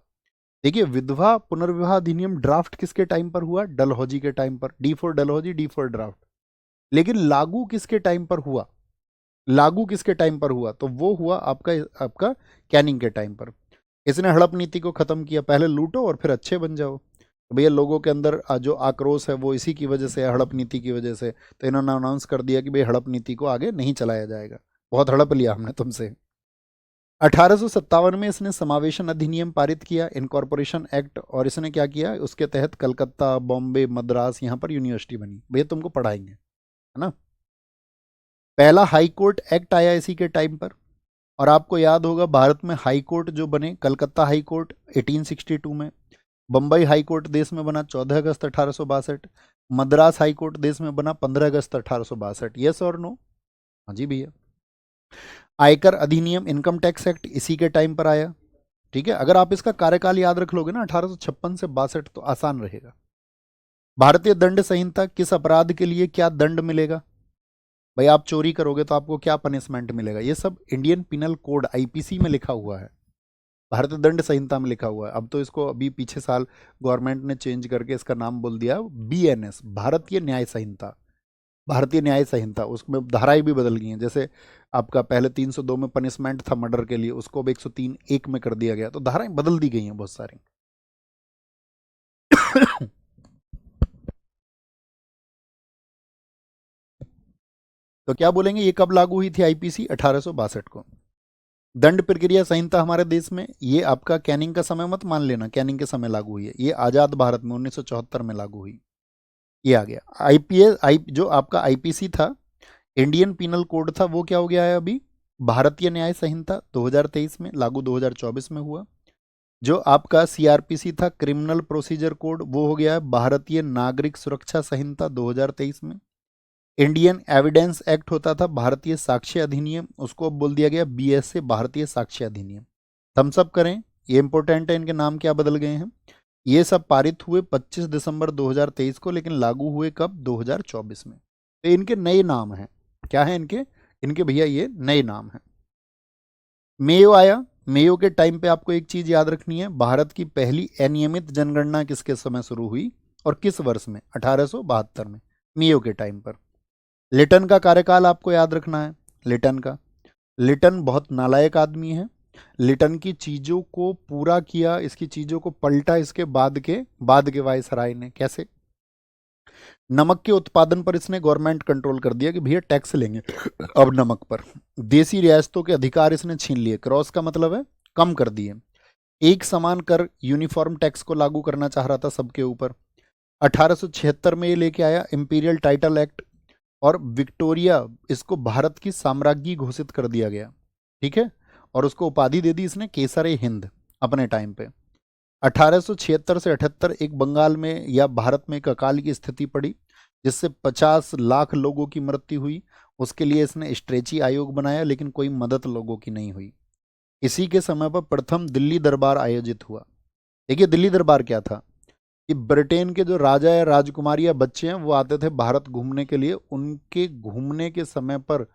देखिए विधवा पुनर्विवाह अधिनियम ड्राफ्ट किसके टाइम पर हुआ? डलहौजी के टाइम पर। D for Dalhousie, D for draft. लेकिन लागू किसके टाइम पर हुआ? लागू किसके टाइम पर हुआ? तो वो हुआ आपका आपका कैनिंग के टाइम पर। इसने हड़प नीति को खत्म किया, पहले लूटो और फिर अच्छे बन जाओ। तो भैया लोगों के अंदर जो आक्रोश है वो इसी की वजह से, हड़प नीति की वजह से। तो इन्होंने अनाउंस कर दिया कि भाई हड़प नीति को आगे नहीं चलाया जाएगा, बहुत हड़प लिया हमने तुमसे। 1857 में इसने समावेशन अधिनियम पारित किया, इनकॉर्पोरेशन एक्ट, और इसने क्या किया, उसके तहत कलकत्ता, बॉम्बे, मद्रास, यहाँ पर यूनिवर्सिटी बनी। भैया तुमको पढ़ाएंगे, है ना। पहला हाई कोर्ट एक्ट आया इसी के टाइम पर। और आपको याद होगा भारत में हाई कोर्ट जो बने, कलकत्ता हाई कोर्ट 1862 में, बम्बई हाई कोर्ट देश में बना 14 अगस्त 1862, मद्रास हाई कोर्ट देश में बना 15 अगस्त 1862। यस और नो? हाँ जी भैया। आयकर अधिनियम, इनकम टैक्स एक्ट इसी के टाइम पर आया, ठीक है। अगर आप इसका कार्यकाल याद रख लोगे ना 1856 से 62, तो आसान रहेगा। भारतीय दंड संहिता, किस अपराध के लिए क्या दंड मिलेगा? भाई आप चोरी करोगे तो आपको क्या पनिशमेंट मिलेगा, ये सब इंडियन पिनल कोड आईपीसी में लिखा हुआ है, भारतीय दंड संहिता में लिखा हुआ है। अब तो इसको अभी पीछे साल गवर्नमेंट ने चेंज करके इसका नाम बोल दिया बीएनएस, भारतीय न्याय संहिता। भारतीय न्याय संहिता, उसमें धाराएं भी बदल गई हैं। जैसे आपका पहले 302 में पनिशमेंट था मर्डर के लिए, उसको अब 103 एक में कर दिया गया, तो धाराएं बदल दी गई हैं बहुत सारी। तो क्या बोलेंगे, ये कब लागू हुई थी आईपीसी? 1862 को। दंड प्रक्रिया संहिता हमारे देश में, ये आपका कैनिंग का समय मत मान लेना, कैनिंग के समय लागू हुई है, ये आजाद भारत में 1974 में लागू हुई। ये आ गया आईपीएस, जो आपका आईपीसी था, इंडियन पिनल कोड था, वो क्या हो गया है अभी? भारतीय न्याय संहिता 2023 में लागू, 2024 में हुआ। जो आपका सीआरपीसी था, क्रिमिनल प्रोसीजर कोड, वो हो गया है भारतीय नागरिक सुरक्षा संहिता 2023 में। इंडियन एविडेंस एक्ट होता था भारतीय साक्ष्य अधिनियम, उसको अब बोल दिया गया बीएसए, भारतीय साक्ष्य अधिनियम। थम्सअप करें, ये इंपॉर्टेंट है, इनके नाम क्या बदल गए हैं। ये सब पारित हुए 25 दिसंबर 2023 को, लेकिन लागू हुए कब? 2024 में। तो इनके नए नाम हैं। क्या है इनके? इनके भैया ये नए नाम हैं। मेयो आया, मेयो के टाइम पे आपको एक चीज याद रखनी है, भारत की पहली अनियमित जनगणना किसके समय शुरू हुई और किस वर्ष में? 1872 में, मेयो के टाइम पर। लिटन का कार्यकाल आपको याद रखना है, लिटन का। लिटन बहुत नालायक आदमी है। लिटन की चीजों को पूरा किया, इसकी चीजों को पलटा इसके बाद के वायसराय ने। कैसे? नमक के उत्पादन पर इसने गवर्नमेंट कंट्रोल कर दिया कि भैया टैक्स लेंगे अब नमक पर। देसी रियासतों के अधिकार इसने छीन लिए, क्रॉस का मतलब है कम कर दिए। एक समान कर, यूनिफॉर्म टैक्स को लागू करना चाह रहा था सबके ऊपर। 1876 में ये लेके आया इंपीरियल टाइटल एक्ट, और विक्टोरिया, इसको भारत की साम्राज्ञी घोषित कर दिया गया। ठीक है, और उसको उपाधि दे दी इसने केसर ए हिंद अपने टाइम पे। 1876 से 78 एक बंगाल में या भारत में एक अकाल की स्थिति पड़ी, जिससे 50 लाख लोगों की मृत्यु हुई। उसके लिए इसने स्ट्रेची आयोग बनाया, लेकिन कोई मदद लोगों की नहीं हुई। इसी के समय पर प्रथम दिल्ली दरबार आयोजित हुआ। देखिए दिल्ली दरबार क्या था, कि ब्रिटेन के जो राजा या राजकुमारी या बच्चे हैं वो आते थे भारत घूमने के लिए। उनके घूमने के समय पर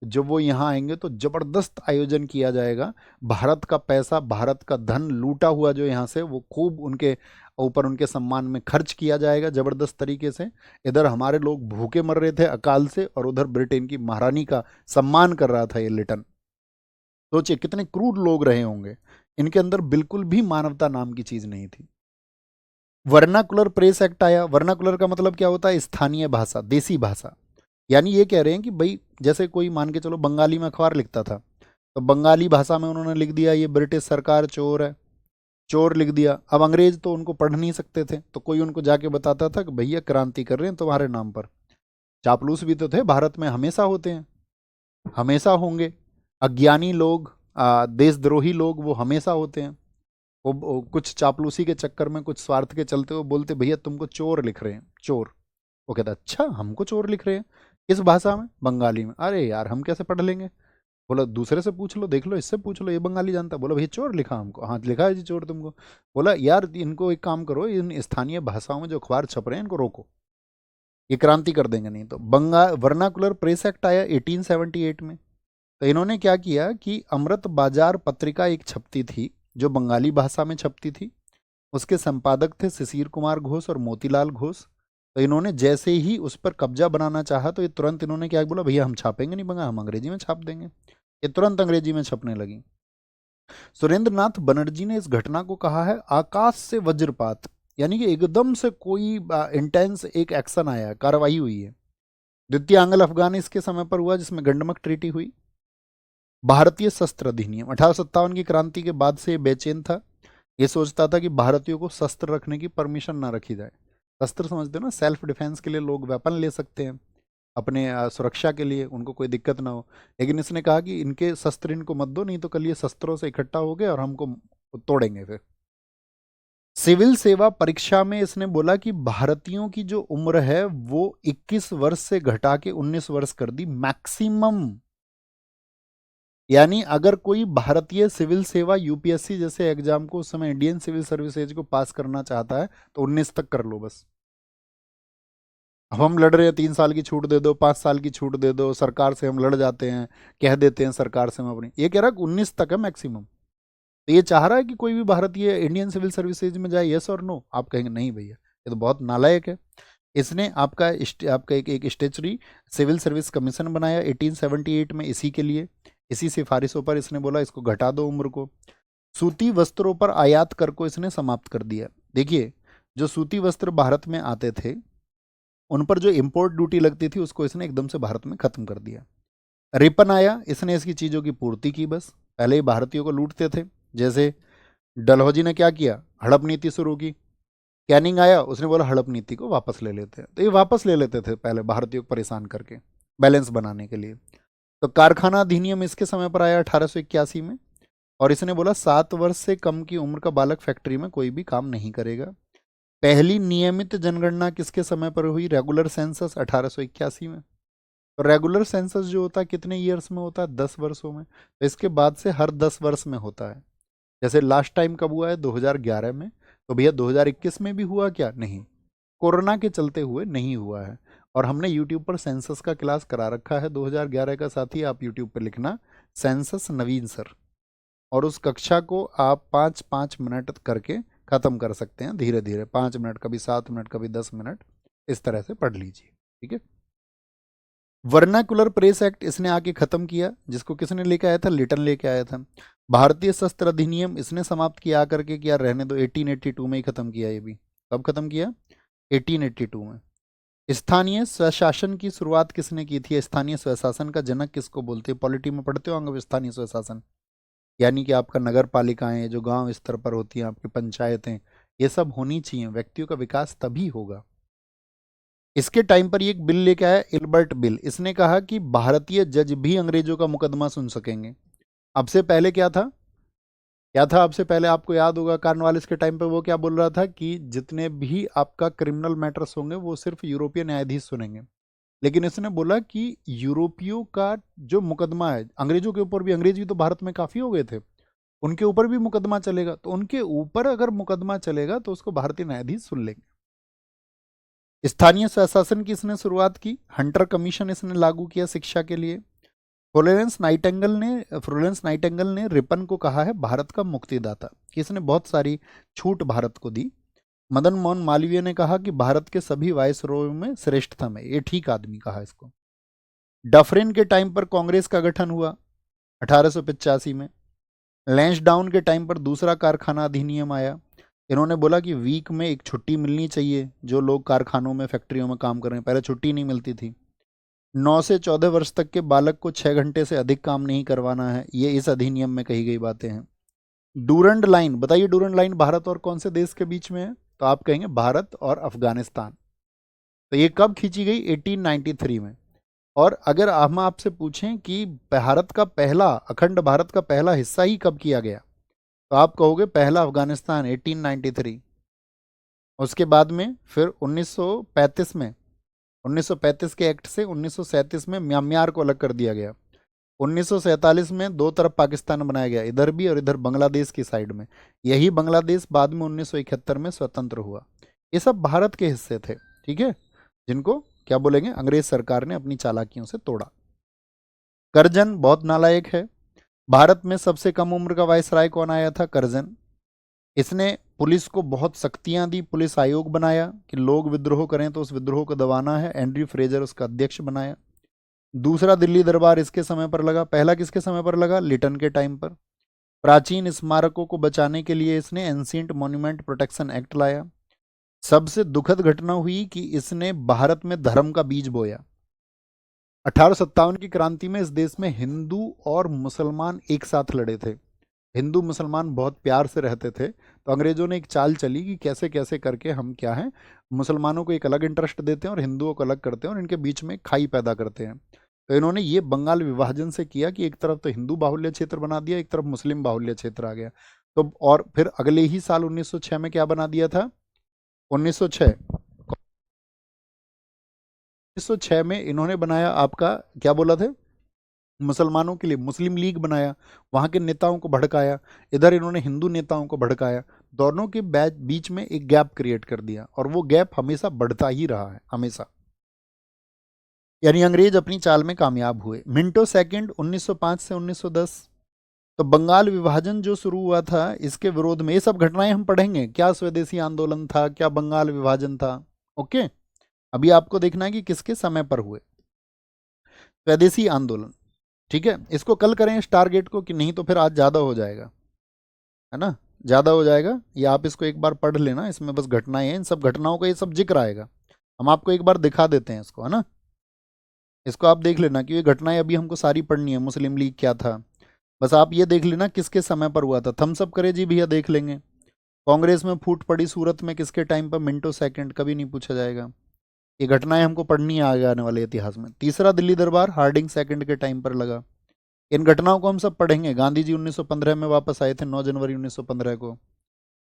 जब वो यहाँ आएंगे तो जबरदस्त आयोजन किया जाएगा। भारत का पैसा, भारत का धन लूटा हुआ जो यहाँ से, वो खूब उनके ऊपर, उनके सम्मान में खर्च किया जाएगा जबरदस्त तरीके से। इधर हमारे लोग भूखे मर रहे थे अकाल से, और उधर ब्रिटेन की महारानी का सम्मान कर रहा था ये लिटन। सोचिए कितने क्रूर लोग रहे होंगे, इनके अंदर बिल्कुल भी मानवता नाम की चीज नहीं थी। वर्नाकुलर प्रेस एक्ट आया। वर्नाकुलर का मतलब क्या होता है? स्थानीय भाषा, देसी भाषा। यानी ये कह रहे हैं कि भाई जैसे कोई मान के चलो बंगाली में अखबार लिखता था, तो बंगाली भाषा में उन्होंने लिख दिया ये ब्रिटिश सरकार चोर है, चोर लिख दिया। अब अंग्रेज तो उनको पढ़ नहीं सकते थे, तो कोई उनको जाके बताता था कि भैया क्रांति कर रहे हैं तुम्हारे नाम पर। चापलूस भी तो थे भारत में, हमेशा होते हैं, हमेशा होंगे। अज्ञानी लोग, देशद्रोही लोग, वो हमेशा होते हैं। वो कुछ चापलूसी के चक्कर में, कुछ स्वार्थ के चलते वो बोलते भैया तुमको चोर लिख रहे हैं, चोर। वो कहता अच्छा हमको चोर लिख रहे हैं, किस भाषा में? बंगाली में। अरे यार हम कैसे पढ़ लेंगे? बोला दूसरे से पूछ लो, देख लो, इससे पूछ लो, ये बंगाली जानता। बोला भैया चोर लिखा हमको। हाँ लिखा है जी चोर तुमको। बोला यार इनको एक काम करो, इन स्थानीय भाषाओं में जो अखबार छप रहे हैं इनको रोको, ये क्रांति कर देंगे नहीं तो। वर्नाकुलर प्रेस एक्ट आया 1878 में। तो इन्होंने क्या किया कि अमृत बाजार पत्रिका एक छपती थी जो बंगाली भाषा में छपती थी। उसके संपादक थे शिशिर कुमार घोष और मोतीलाल घोष। तो इन्होंने जैसे ही उस पर कब्जा बनाना चाहा, तो ये तुरंत इन्होंने क्या बोला, भैया हम छापेंगे नहीं बंगा, हम अंग्रेजी में छाप देंगे। ये तुरंत अंग्रेजी में छपने लगी। सुरेंद्र नाथ बनर्जी ने इस घटना को कहा है आकाश से वज्रपात, यानी कि एकदम से कोई इंटेंस एक एक्शन आया, कार्रवाई हुई है। द्वितीय आंग्ल अफगान इसके समय पर हुआ, जिसमें गंडमक ट्रीटी हुई। भारतीय शस्त्र अधिनियम 1857 की क्रांति के बाद से ये बेचैन था। ये सोचता था कि भारतीयों को शस्त्र रखने की परमिशन ना रखी जाए। शस्त्र समझते हो ना, सेल्फ डिफेंस के लिए लोग वेपन ले सकते हैं अपने सुरक्षा के लिए, उनको कोई दिक्कत ना हो। लेकिन इसने कहा कि इनके शस्त्र इनको मत दो, नहीं तो कल ये शस्त्रों से इकट्ठा हो गए और हमको तोड़ेंगे फिर। सिविल सेवा परीक्षा में इसने बोला कि भारतीयों की जो उम्र है वो 21 वर्ष से घटा के 19 वर्ष कर दी मैक्सिमम। यानी अगर कोई भारतीय सिविल सेवा यूपीएससी जैसे एग्जाम को उस समय इंडियन सिविल सर्विसेज को पास करना चाहता है तो 19 तक कर लो बस। अब हम लड़ रहे हैं 3 साल की छूट दे दो, 5 साल की छूट दे दो, सरकार से हम लड़ जाते हैं, कह देते हैं सरकार से हम अपनी। ये कह रहा है 19 तक है मैक्सिमम। तो ये चाह रहा है कि कोई भी भारतीय इंडियन सिविल सर्विसेज में जाए, यस और नो? आप कहेंगे नहीं भैया ये तो बहुत नालायक है। इसने आपका आपका एक स्टेचुरी सिविल सर्विस कमीशन बनाया 1878 में इसी के लिए। इसी सिफारिशों पर इसने बोला इसको घटा दो उम्र को। सूती वस्त्रों पर आयात कर को इसने समाप्त कर दिया। देखिए, जो सूती वस्त्र भारत में आते थे उन पर जो इम्पोर्ट ड्यूटी लगती थी उसको इसने एकदम से भारत में खत्म कर दिया। रिपन आया, इसने इसकी चीज़ों की पूर्ति की। बस पहले ही भारतीयों को लूटते थे। जैसे डलहौजी ने क्या किया, हड़प नीति शुरू की। कैनिंग आया, उसने बोला हड़प नीति को वापस ले लेते हैं। तो ये वापस ले लेते थे पहले भारतीयों को परेशान करके, बैलेंस बनाने के लिए। तो कारखाना अधिनियम इसके समय पर आया 1881 में, और इसने बोला 7 वर्ष से कम की उम्र का बालक फैक्ट्री में कोई भी काम नहीं करेगा। पहली नियमित जनगणना किसके समय पर हुई, रेगुलर सेंसस 1881 में। तो रेगुलर सेंसस जो होता है कितने ईयर्स में होता है, 10 वर्षों में। तो इसके बाद से हर 10 वर्ष में होता है। जैसे लास्ट टाइम कब हुआ है, 2011 में। तो भैया 2021 में भी हुआ क्या, नहीं, कोरोना के चलते हुए नहीं हुआ है। और हमने यूट्यूब पर सेंसस का क्लास करा रखा है 2011 का। साथ ही आप यूट्यूब पर लिखना सेंसस नवीन सर, और उस कक्षा को आप 5-5 मिनट करके ख़त्म कर सकते हैं धीरे धीरे। 5 मिनट, कभी 7 मिनट, कभी 10 मिनट, इस तरह से पढ़ लीजिए, ठीक है। वर्नाकुलर प्रेस एक्ट इसने आके खत्म किया, जिसको किसने लेके आया था, लिटन लेके आया था। भारतीय शस्त्र अधिनियम इसने समाप्त किया आकर के, किया रहने दो, 1882 में ही खत्म किया। ये भी कब खत्म किया, 1882 में। स्थानीय स्वशासन की शुरुआत किसने की थी, स्थानीय स्वशासन का जनक किसको बोलते हैं, पॉलिटी में पढ़ते हो अंग स्थानीय स्वशासन, यानी कि आपका नगर पालिकाएं जो गांव स्तर पर होती हैं, आपकी पंचायतें, ये सब होनी चाहिए। व्यक्तियों का विकास तभी होगा। इसके टाइम पर ये एक बिल लेके आया, इल्बर्ट बिल। इसने कहा कि भारतीय जज भी अंग्रेजों का मुकदमा सुन सकेंगे। अब से पहले क्या था, क्या था, अब से पहले आपको याद होगा कार्नवालिस के टाइम पे वो क्या बोल रहा था कि जितने भी आपका क्रिमिनल मैटर्स होंगे वो सिर्फ यूरोपियन न्यायाधीश सुनेंगे। लेकिन इसने बोला कि यूरोपियों का जो मुकदमा है अंग्रेजों के ऊपर भी, अंग्रेज भी तो भारत में काफ़ी हो गए थे, उनके ऊपर भी मुकदमा चलेगा। तो उनके ऊपर अगर मुकदमा चलेगा तो उसको भारतीय न्यायाधीश सुन लेंगे। स्थानीय स्वशासन की इसने शुरुआत की। हंटर कमीशन इसने लागू किया शिक्षा के लिए। फ्लोरेंस नाइटेंगल ने रिपन को कहा है भारत का मुक्तिदाता, कि इसने बहुत सारी छूट भारत को दी। मदन मोहन मालवीय ने कहा कि भारत के सभी वायसरॉय में श्रेष्ठतम है, ये ठीक आदमी कहा इसको। डफरिन के टाइम पर कांग्रेस का गठन हुआ 1885 में। लैंसडाउन के टाइम पर दूसरा कारखाना अधिनियम आया। इन्होंने बोला कि वीक में एक छुट्टी मिलनी चाहिए, जो लोग कारखानों में फैक्ट्रियों में काम कर रहे हैं, पहले छुट्टी नहीं मिलती थी। 9 से 14 वर्ष तक के बालक को 6 घंटे से अधिक काम नहीं करवाना है, ये इस अधिनियम में कही गई बातें हैं। डूरंड लाइन, बताइए डूरंड लाइन भारत और कौन से देश के बीच में है, तो आप कहेंगे भारत और अफगानिस्तान। तो ये कब खींची गई, 1893 में। और अगर हम आपसे पूछें कि भारत का पहला, अखंड भारत का पहला हिस्सा ही कब किया गया, तो आप कहोगे पहला अफगानिस्तान 1893। उसके बाद में फिर 1935 में, 1935 के एक्ट से 1937 में म्यांमार को अलग कर दिया गया। 1947 में दो तरफ पाकिस्तान बनाया गया, इधर भी और इधर बांग्लादेश की साइड में। यही बांग्लादेश बाद में 1971 में स्वतंत्र हुआ। ये सब भारत के हिस्से थे, ठीक है, जिनको क्या बोलेंगे, अंग्रेज सरकार ने अपनी चालाकियों से तोड़ा। करजन बहुत नालायक है। भारत में सबसे कम उम्र का वायसराय कौन आया था, करजन। इसने पुलिस को बहुत शक्तियां दी, पुलिस आयोग बनाया कि लोग विद्रोह करें तो उस विद्रोह को दबाना है। एंड्रयू फ्रेजर उसका अध्यक्ष बनाया। दूसरा दिल्ली दरबार इसके समय पर लगा, पहला किसके समय पर लगा, लिटन के टाइम पर। प्राचीन स्मारकों को बचाने के लिए इसने एंशिएंट मॉन्यूमेंट प्रोटेक्शन एक्ट लाया। सबसे दुखद घटना हुई कि इसने भारत में धर्म का बीज बोया। 1857 की क्रांति में इस देश में हिंदू और मुसलमान एक साथ लड़े थे। हिंदू मुसलमान बहुत प्यार से रहते थे। तो अंग्रेजों ने एक चाल चली कि कैसे कैसे करके हम क्या है, मुसलमानों को एक अलग इंटरेस्ट देते हैं और हिंदुओं को अलग करते हैं और इनके बीच में खाई पैदा करते हैं। तो इन्होंने ये बंगाल विभाजन से किया कि एक तरफ तो हिंदू बाहुल्य क्षेत्र बना दिया, एक तरफ मुस्लिम बाहुल्य क्षेत्र आ गया। तो और फिर अगले ही साल 1906 में क्या बना दिया था, 1906 1906 में इन्होंने बनाया आपका, क्या बोला थे, मुसलमानों के लिए मुस्लिम लीग बनाया, वहां के नेताओं को भड़काया। इधर इन्होंने हिंदू नेताओं को भड़काया। दोनों के बीच में एक गैप क्रिएट कर दिया, और वो गैप हमेशा बढ़ता ही रहा है, हमेशा। यानी अंग्रेज अपनी चाल में कामयाब हुए। मिंटो सेकंड 1905 से 1910। तो बंगाल विभाजन जो शुरू हुआ था, इसके विरोध में ये सब घटनाएं हम पढ़ेंगे, क्या स्वदेशी आंदोलन था, क्या बंगाल विभाजन था, ओके। अभी आपको देखना है कि किसके समय पर हुए। स्वदेशी आंदोलन, ठीक है, इसको कल करें इस टारगेट को, कि नहीं तो फिर आज ज़्यादा हो जाएगा, है ना, ज़्यादा हो जाएगा। ये आप इसको एक बार पढ़ लेना, इसमें बस घटनाएं हैं, इन सब घटनाओं का ये सब जिक्र आएगा। हम आपको एक बार दिखा देते हैं इसको, है ना, इसको आप देख लेना कि ये घटनाएं अभी हमको सारी पढ़नी है। मुस्लिम लीग क्या था, बस आप ये देख लेना किसके समय पर हुआ था। थम्स अप करे जी भैया, देख लेंगे। कांग्रेस में फूट पड़ी सूरत में किसके टाइम पर, मिनटों सेकंड, कभी नहीं पूछा जाएगा। ये घटनाएं हमको पढ़नी है आगे आने वाले इतिहास में। तीसरा दिल्ली दरबार हार्डिंग सेकंड के टाइम पर लगा। इन घटनाओं को हम सब पढ़ेंगे। गांधी जी 1915 में वापस आए थे, 9 जनवरी 1915 को।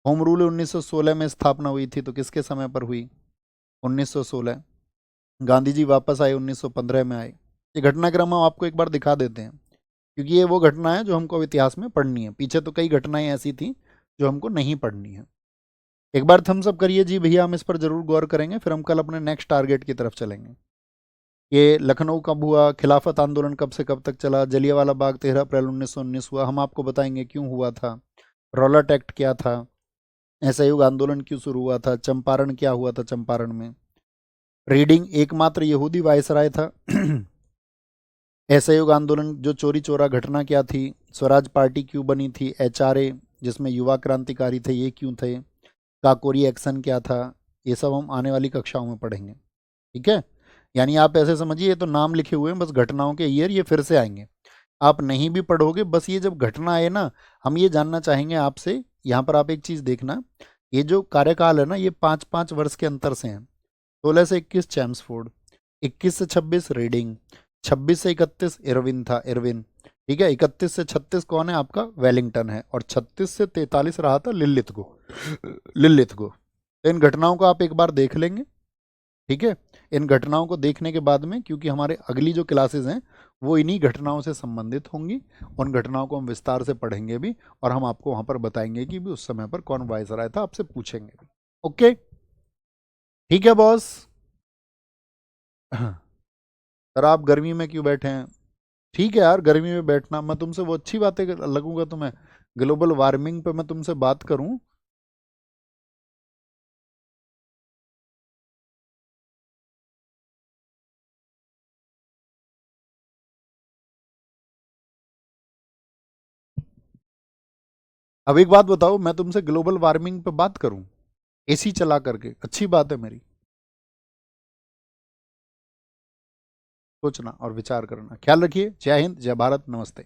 होम रूल 1916 में स्थापना हुई थी, तो किसके समय पर हुई, 1916। गांधी जी वापस आए 1915 में आए। ये घटनाक्रम हम आपको एक बार दिखा देते हैं, क्योंकि ये वो घटना है जो हमको अब इतिहास में पढ़नी है। पीछे तो कई घटनाएं ऐसी थी जो हमको नहीं पढ़नी है। एक बार थम्स अप करिए जी भैया, हम इस पर जरूर गौर करेंगे, फिर हम कल अपने नेक्स्ट टारगेट की तरफ चलेंगे। ये लखनऊ कब हुआ, खिलाफत आंदोलन कब से कब तक चला, जलियांवाला बाग 13 अप्रैल 1919 हुआ, हम आपको बताएंगे क्यों हुआ था। रॉलट एक्ट क्या था, असहयोग आंदोलन क्यों शुरू हुआ था, चंपारण क्या हुआ था, चंपारण में रीडिंग एकमात्र यहूदी वायसराय था। असहयोग आंदोलन जो चोरी चोरा घटना क्या थी, स्वराज पार्टी क्यों बनी थी, एचआरए जिसमें युवा क्रांतिकारी थे ये क्यों थे, काकोरी एक्शन क्या था, ये सब हम आने वाली कक्षाओं में पढ़ेंगे। ठीक है, यानी आप ऐसे समझिए ये तो नाम लिखे हुए हैं, बस घटनाओं के ईयर ये फिर से आएंगे। आप नहीं भी पढ़ोगे, बस ये जब घटना आए ना, हम ये जानना चाहेंगे आपसे। यहाँ पर आप एक चीज़ देखना, ये जो कार्यकाल है ना, ये 5-5 वर्ष के अंतर से हैं। 16 से 21 चैम्सफोर्ड, 21 से 26 रीडिंग, 26 से 31 इरविन था, इरविन। ठीक है, 31 से 36 कौन है आपका, वेलिंगटन है, और 36 से 43 रहा था लिलित को, लिलित को। तो इन घटनाओं को आप एक बार देख लेंगे। ठीक है, इन घटनाओं को देखने के बाद में, क्योंकि हमारे अगली जो क्लासेस हैं वो इन्हीं घटनाओं से संबंधित होंगी, उन घटनाओं को हम विस्तार से पढ़ेंगे भी, और हम आपको वहां पर बताएंगे कि भी उस समय पर कौन वायसराय था, आपसे पूछेंगे भी। ओके, ठीक है बॉस। सर आप गर्मी में क्यों बैठे हैं? ठीक है यार, गर्मी में बैठना, मैं तुमसे वो अच्छी बातें लगूंगा तुम्हें, ग्लोबल वार्मिंग पे मैं तुमसे बात करूं। अब एक बात बताओ, मैं तुमसे ग्लोबल वार्मिंग पे बात करूं एसी चला करके, अच्छी बात है मेरी? सोचना और विचार करना। ख्याल रखिए। जय हिंद, जय भारत, नमस्ते।